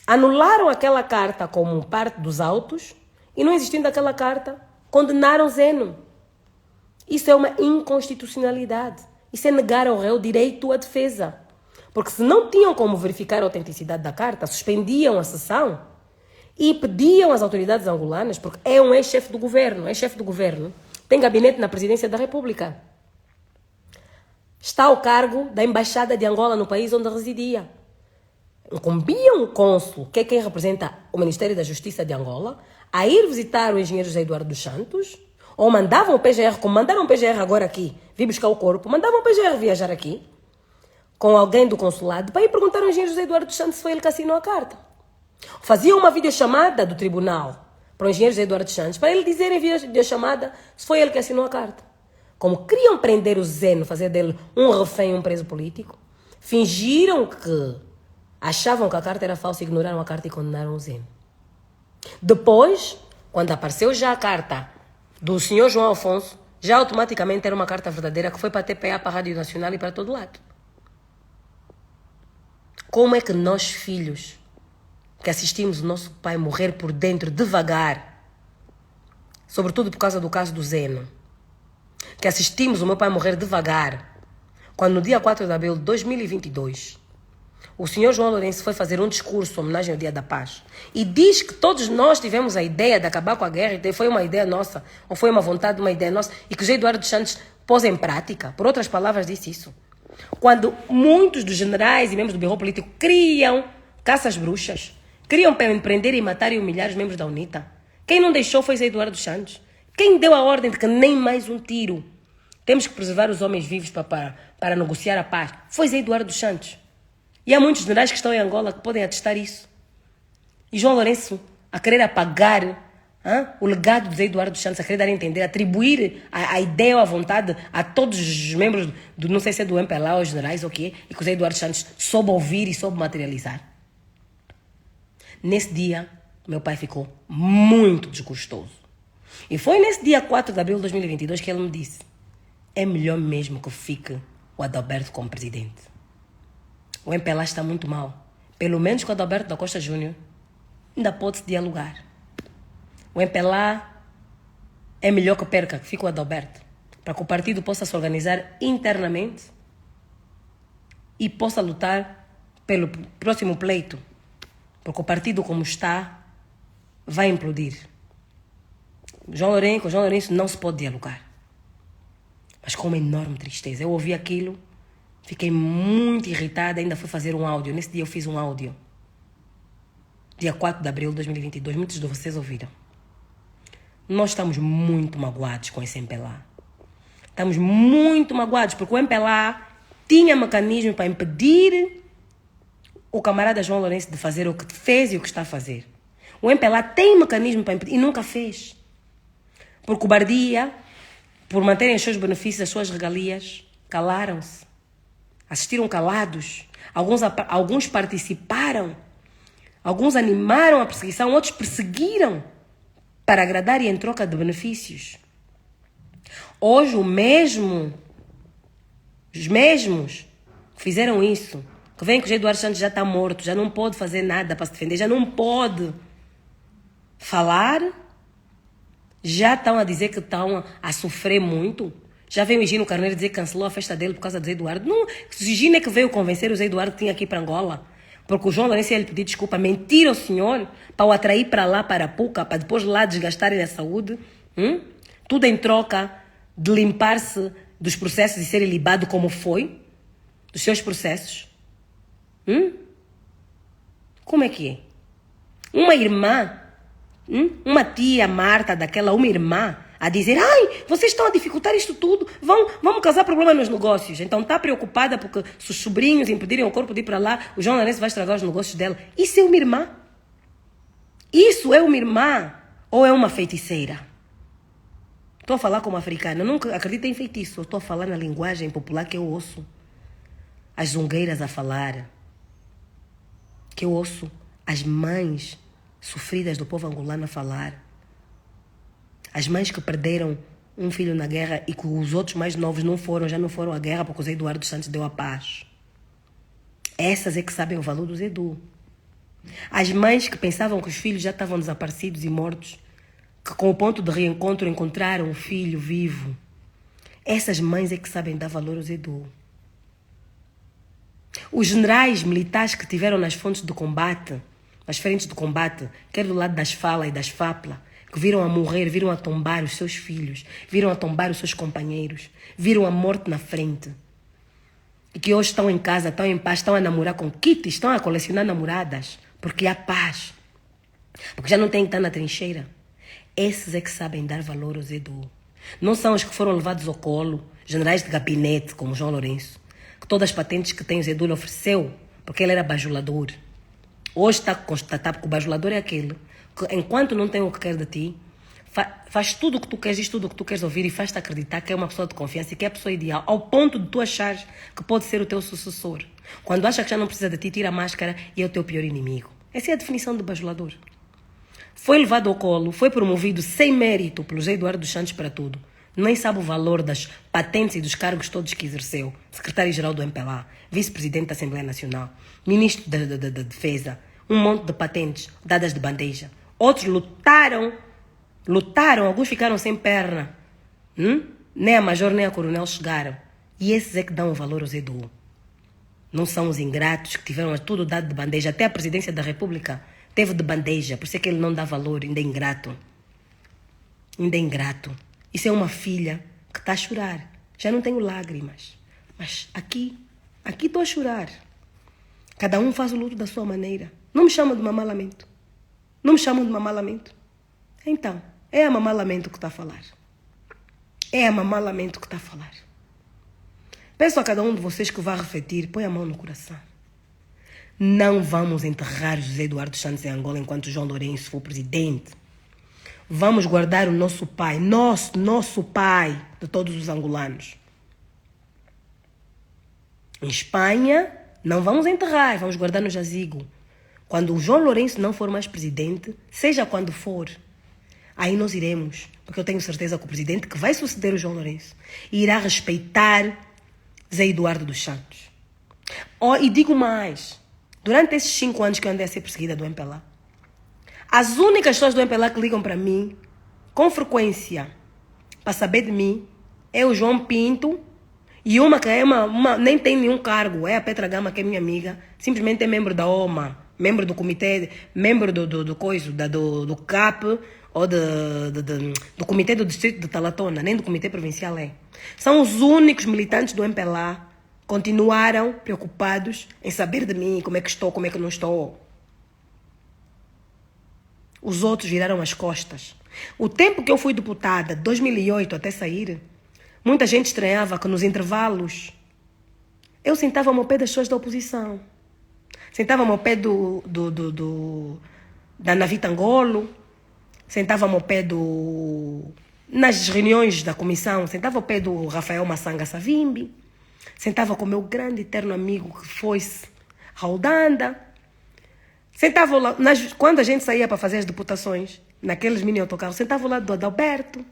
Anularam aquela carta como parte dos autos e, não existindo aquela carta, condenaram Zeno. Isso é uma inconstitucionalidade. Isso é negar ao réu direito à defesa. Porque se não tinham como verificar a autenticidade da carta, suspendiam a sessão e pediam às autoridades angolanas, porque é um ex-chefe do governo, tem gabinete na presidência da República. Está ao cargo da embaixada de Angola no país onde residia. Incumbiam o cônsul, que é quem representa o Ministério da Justiça de Angola, a ir visitar o engenheiro José Eduardo dos Santos, ou mandavam o PGR, como mandaram o PGR agora aqui, vir buscar o corpo, mandavam o PGR viajar aqui, com alguém do consulado, para ir perguntar ao engenheiro José Eduardo dos Santos se foi ele que assinou a carta. Faziam uma videochamada do tribunal para o engenheiro José Eduardo dos Santos, para ele dizer em videochamada se foi ele que assinou a carta. Como queriam prender o Zeno, fazer dele um refém, um preso político, fingiram que achavam que a carta era falsa, ignoraram a carta e condenaram o Zeno. Depois, quando apareceu já a carta do senhor João Afonso, já automaticamente era uma carta verdadeira que foi para a TPA, para a Rádio Nacional e para todo lado. Como é que nós, filhos, que assistimos o nosso pai morrer por dentro devagar, sobretudo por causa do caso do Zeno, que assistimos o meu pai morrer devagar, quando no dia 4 de abril de 2022, o senhor João Lourenço foi fazer um discurso em homenagem ao Dia da Paz e diz que todos nós tivemos a ideia de acabar com a guerra e foi uma ideia nossa, ou foi uma vontade de uma ideia nossa, e que o José Eduardo dos Santos pôs em prática. Por outras palavras, disse isso. Quando muitos dos generais e membros do Bureau Político criam caças bruxas, queriam prender e matar e humilhar os membros da UNITA, quem não deixou foi José Eduardo dos Santos. Quem deu a ordem de que nem mais um tiro, temos que preservar os homens vivos para negociar a paz, foi José Eduardo dos Santos. E há muitos generais que estão em Angola que podem atestar isso. E João Lourenço, a querer apagar o legado de José Eduardo dos Santos, a querer dar a entender, atribuir a ideia ou a vontade a todos os membros, não sei se é do MPLA ou os generais ou o quê, e que o José Eduardo dos Santos soube ouvir e soube materializar. Nesse dia, meu pai ficou muito desgostoso. E foi nesse dia 4 de abril de 2022 que ele me disse: é melhor mesmo que fique o Adalberto como presidente. O MPLA está muito mal. Pelo menos com o Adalberto da Costa Júnior ainda pode-se dialogar. O MPLA é melhor que perca, que fique o Adalberto, para que o partido possa se organizar internamente e possa lutar pelo próximo pleito, porque o partido como está vai implodir. Com João Lourenço não se pode dialogar. Mas com uma enorme tristeza. Eu ouvi aquilo, fiquei muito irritada, ainda fui fazer um áudio. Nesse dia eu fiz um áudio. Dia 4 de abril de 2022, muitos de vocês ouviram. Nós estamos muito magoados com esse MPLA. Estamos muito magoados, porque o MPLA tinha mecanismo para impedir o camarada João Lourenço de fazer o que fez e o que está a fazer. O MPLA tem mecanismo para impedir e nunca fez. Por cobardia, por manterem os seus benefícios, as suas regalias, calaram-se. Assistiram calados. Alguns participaram. Alguns animaram a perseguição, outros perseguiram para agradar e em troca de benefícios. Hoje os mesmos que fizeram isso, que veem que o José Eduardo Santos já está morto, já não pode fazer nada para se defender, já não pode falar, já estão a dizer que estão a sofrer muito. Já veio o Higino Carneiro dizer que cancelou a festa dele por causa do José Eduardo. Não, o Higino é que veio convencer o José Eduardo que tinha aqui para Angola. Porque o João Lourenço ia lhe pedir desculpa, mentir ao senhor, para o atrair para lá, para a Puca, para depois lá desgastarem a saúde. Tudo em troca de limpar-se dos processos e ser ilibado como foi, dos seus processos. Como é que é? Uma irmã, uma tia Marta daquela, uma irmã, a dizer: ai, vocês estão a dificultar isto tudo, vamos causar problema nos negócios. Então está preocupada porque se os sobrinhos impedirem o corpo de ir para lá, o João Lourenço vai estragar os negócios dela. Isso é uma irmã? Isso é uma irmã ou é uma feiticeira? Estou a falar como africana, eu nunca acredito em feitiço, eu estou a falar na linguagem popular que eu ouço as zungueiras a falar, que eu ouço as mães sofridas do povo angolano a falar. As mães que perderam um filho na guerra e que os outros mais novos já não foram à guerra porque o José Eduardo dos Santos deu a paz. Essas é que sabem o valor do Zedu. As mães que pensavam que os filhos já estavam desaparecidos e mortos, que com o ponto de reencontro encontraram o filho vivo. Essas mães é que sabem dar valor ao Zedu. Os generais militares que tiveram nas fontes de combate, nas frentes de combate, quer do lado das FALA e das FAPLA, que viram a morrer, viram a tombar os seus filhos, viram a tombar os seus companheiros, viram a morte na frente. E que hoje estão em casa, estão em paz, estão a namorar com kits, estão a colecionar namoradas, porque há paz. Porque já não tem que estar na trincheira. Esses é que sabem dar valor ao Zedu. Não são os que foram levados ao colo, generais de gabinete, como João Lourenço, que todas as patentes que tem o Zedu lhe ofereceu, porque ele era bajulador. Hoje está constatado que o bajulador é aquele que, enquanto não tem o que quer de ti, faz tudo o que tu queres, diz tudo o que tu queres ouvir e faz-te acreditar que é uma pessoa de confiança e que é a pessoa ideal, ao ponto de tu achares que pode ser o teu sucessor. Quando acha que já não precisa de ti, tira a máscara e é o teu pior inimigo. Essa é a definição de bajulador. Foi levado ao colo, foi promovido sem mérito pelo José Eduardo dos Santos para tudo. Nem sabe o valor das patentes e dos cargos todos que exerceu. Secretário-geral do MPLA, vice-presidente da Assembleia Nacional, ministro da Defesa, um monte de patentes dadas de bandeja. Outros lutaram, alguns ficaram sem perna. Nem a major nem a coronel chegaram. E esses é que dão o valor ao Zedu. Não são os ingratos que tiveram tudo dado de bandeja. Até a presidência da República teve de bandeja. Por isso é que ele não dá valor, ainda é ingrato. Ainda é ingrato. Isso é uma filha que está a chorar. Já não tenho lágrimas. Mas aqui estou a chorar. Cada um faz o luto da sua maneira. Não me chamam de mamá lamento. Não me chamam de mamá lamento. Então, é a mamá lamento que está a falar. É a mamá lamento que está a falar. Peço a cada um de vocês que vá refletir, põe a mão no coração. Não vamos enterrar José Eduardo Santos em Angola enquanto João Lourenço for presidente. Vamos guardar o nosso pai, nosso pai de todos os angolanos. Em Espanha, não vamos enterrar, vamos guardar no jazigo. Quando o João Lourenço não for mais presidente, seja quando for, aí nós iremos, porque eu tenho certeza que o presidente que vai suceder o João Lourenço irá respeitar Zé Eduardo dos Santos. E digo mais, durante esses 5 anos que eu andei a ser perseguida do MPLA, as únicas pessoas do MPLA que ligam para mim, com frequência, para saber de mim, é o João Pinto e uma que é nem tem nenhum cargo, é a Petra Gama, que é minha amiga, simplesmente é membro da OMA, membro do comitê, membro do CAP ou do comitê do distrito de Talatona, nem do comitê provincial é. São os únicos militantes do MPLA que continuaram preocupados em saber de mim, como é que estou, como é que não estou. Os outros viraram as costas. O tempo que eu fui deputada, 2008 até sair, muita gente estranhava que nos intervalos eu sentava-me ao pé das pessoas da oposição. Sentava-me ao pé da Navita Angolo, sentava-me ao pé nas reuniões da comissão, sentava ao pé do Rafael Massanga Savimbi, sentava com o meu grande eterno amigo que foi-se, Raudanda. Sentava lá, quando a gente saía para fazer as deputações, naqueles mini autocarros, sentava ao lado do Adalberto.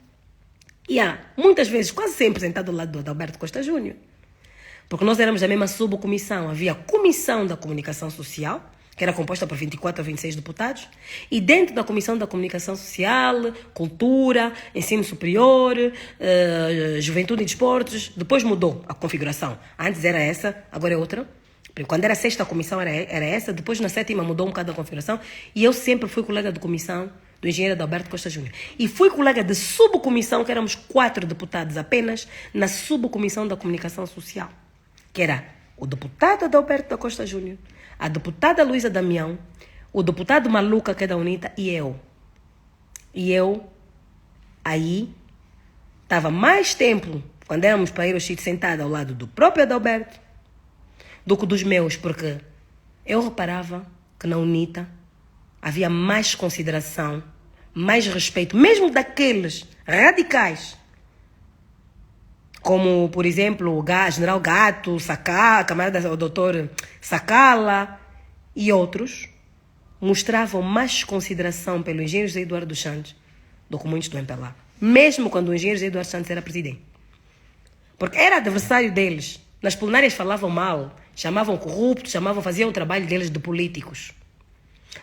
E muitas vezes, quase sempre sentado ao lado do Adalberto Costa Júnior. Porque nós éramos da mesma subcomissão. Havia a Comissão da Comunicação Social, que era composta por 24 a 26 deputados. E dentro da Comissão da Comunicação Social, Cultura, Ensino Superior, Juventude e Desportos, depois mudou a configuração. Antes era essa, agora é outra. Quando era a 6ª comissão era essa, depois na 7ª mudou um bocado a configuração e eu sempre fui colega de comissão do engenheiro Adalberto Costa Júnior. E fui colega de subcomissão, que éramos 4 deputados apenas, na subcomissão da comunicação social, que era o deputado Adalberto da Costa Júnior, a deputada Luísa Damião, o deputado Maluca, que é da UNITA, e eu. E eu, aí, estava mais tempo, quando éramos para ir ao sítio, sentada ao lado do próprio Adalberto, do que dos meus, porque eu reparava que na UNITA havia mais consideração, mais respeito, mesmo daqueles radicais, como, por exemplo, o General Gato, Sacá, camarada o doutor Sacala e outros, mostravam mais consideração pelo engenheiro José Eduardo dos Santos do que muitos do MPLA, mesmo quando o engenheiro José Eduardo dos Santos era presidente. Porque era adversário deles. Nas plenárias falavam mal, chamavam corruptos, faziam o trabalho deles de políticos.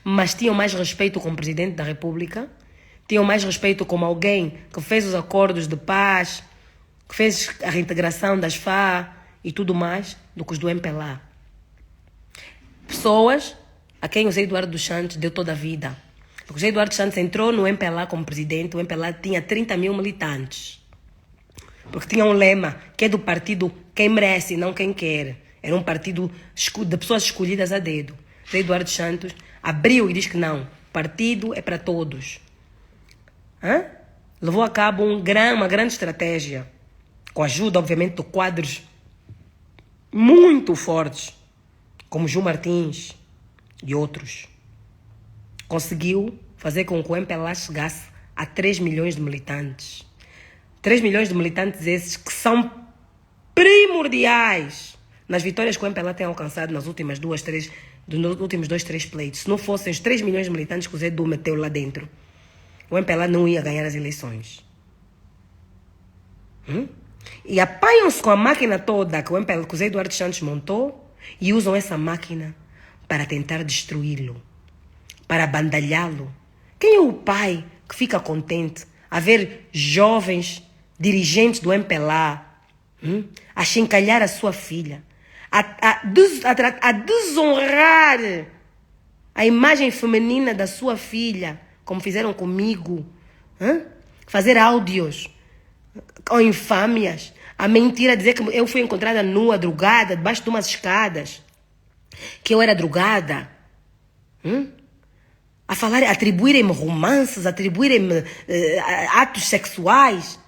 mas tinham mais respeito como presidente da República, tinham mais respeito como alguém que fez os acordos de paz, que fez a reintegração das FA e tudo mais, do que os do MPLA. Pessoas a quem o José Eduardo dos Santos deu toda a vida. Porque o José Eduardo dos Santos entrou no MPLA como presidente, o MPLA tinha 30 mil militantes. Porque tinha um lema, que é do partido quem merece, não quem quer. Era um partido de pessoas escolhidas a dedo. José Eduardo dos Santos abriu e diz que não, o partido é para todos. Levou a cabo uma grande estratégia, com a ajuda, obviamente, de quadros muito fortes, como João Martins e outros. Conseguiu fazer com que o MPLA chegasse a 3 milhões de militantes. 3 milhões de militantes esses que são primordiais nas vitórias que o MPLA tem alcançado nos últimos 2, 3 pleitos. Se não fossem os 3 milhões de militantes que o Zé Du meteu lá dentro, o MPLA não ia ganhar as eleições. E apanham-se com a máquina toda que o Zé Eduardo Santos montou e usam essa máquina para tentar destruí-lo, para bandalhá-lo. Quem é o pai que fica contente a ver jovens dirigentes do MPLA a chincalhar a sua filha, a desonrar a imagem feminina da sua filha, como fizeram comigo? Fazer áudios com infâmias, a mentira, dizer que eu fui encontrada nua, drogada, debaixo de umas escadas, que eu era drogada, a falar, atribuírem-me romances, atribuírem-me atos sexuais.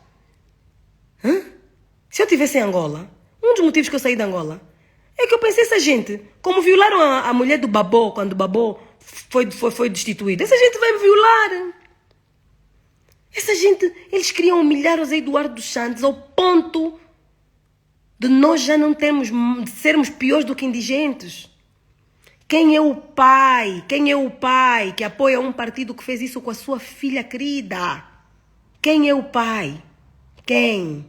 Se eu estivesse em Angola, um dos motivos que eu saí de Angola é que eu pensei, essa gente, como violaram a mulher do Babô, quando o Babô foi destituído, essa gente vai me violar. Essa gente, eles queriam humilhar o Zé Eduardo dos Santos ao ponto de nós já não de sermos piores do que indigentes. Quem é o pai? Quem é o pai que apoia um partido que fez isso com a sua filha querida? Quem é o pai? Quem?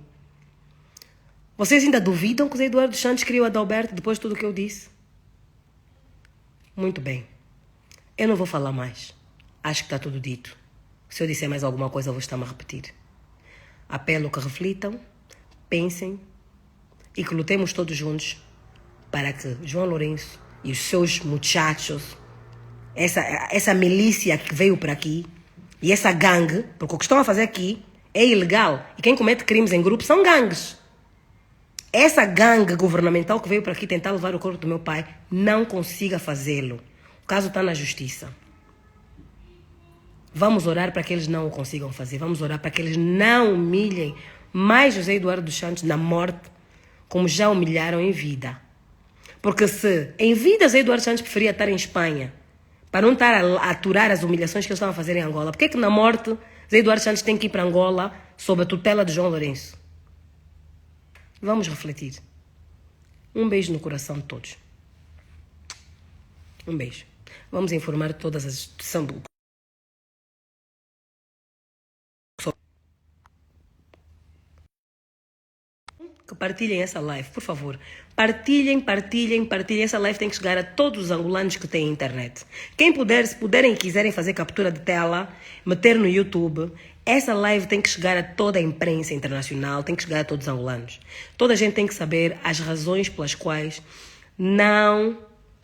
Vocês ainda duvidam que o Zé Eduardo dos Santos criou a Adalberto depois de tudo o que eu disse? Muito bem. Eu não vou falar mais. Acho que está tudo dito. Se eu disser mais alguma coisa, eu vou estar-me a repetir. Apelo que reflitam, pensem e que lutemos todos juntos para que João Lourenço e os seus muchachos, essa milícia que veio para aqui, e essa gangue, porque o que estão a fazer aqui é ilegal. E quem comete crimes em grupo são gangues. Essa gangue governamental que veio para aqui tentar levar o corpo do meu pai não consiga fazê-lo. O caso está na justiça. Vamos orar para que eles não o consigam fazer. Vamos orar para que eles não humilhem mais José Eduardo dos Santos na morte, como já humilharam em vida. Porque se em vida José Eduardo Santos preferia estar em Espanha, para não estar a aturar as humilhações que eles estavam a fazer em Angola, por que na morte José Eduardo Santos tem que ir para Angola sob a tutela de João Lourenço? Vamos refletir. Um beijo no coração de todos. Um beijo. Vamos informar todas as instituições do que partilhem essa live, por favor. Partilhem. Essa live tem que chegar a todos os angolanos que têm internet. Quem puder, se puderem e quiserem fazer captura de tela, meter no YouTube, essa live tem que chegar a toda a imprensa internacional, tem que chegar a todos os angolanos. Toda a gente tem que saber as razões pelas quais não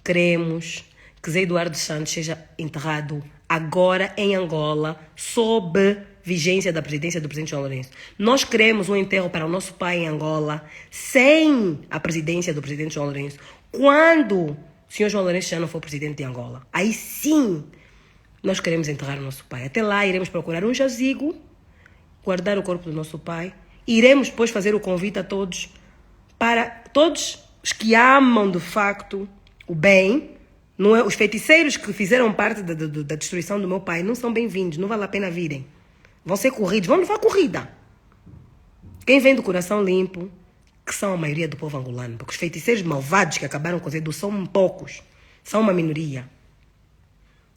queremos que Zé Eduardo dos Santos seja enterrado agora em Angola, sob vigência da presidência do presidente João Lourenço. Nós queremos um enterro para o nosso pai em Angola, sem a presidência do presidente João Lourenço, quando o senhor João Lourenço já não for presidente de Angola. Aí sim, nós queremos enterrar o nosso pai. Até lá, iremos procurar um jazigo, guardar o corpo do nosso pai. Iremos depois fazer o convite a todos, para todos os que amam de facto o bem. Não é, os feiticeiros que fizeram parte da destruição do meu pai não são bem-vindos, não vale a pena virem. Vão ser corridos, vão levar corrida. Quem vem do coração limpo, que são a maioria do povo angolano, porque os feiticeiros malvados que acabaram com o Zé Du são poucos, são uma minoria.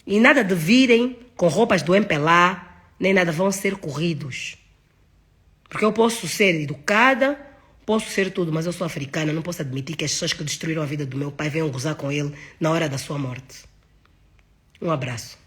E nada de virem com roupas do MPLA, nem nada, vão ser corridos. Porque eu posso ser educada, posso ser tudo, mas eu sou africana, não posso admitir que as pessoas que destruíram a vida do meu pai venham gozar com ele na hora da sua morte. Um abraço.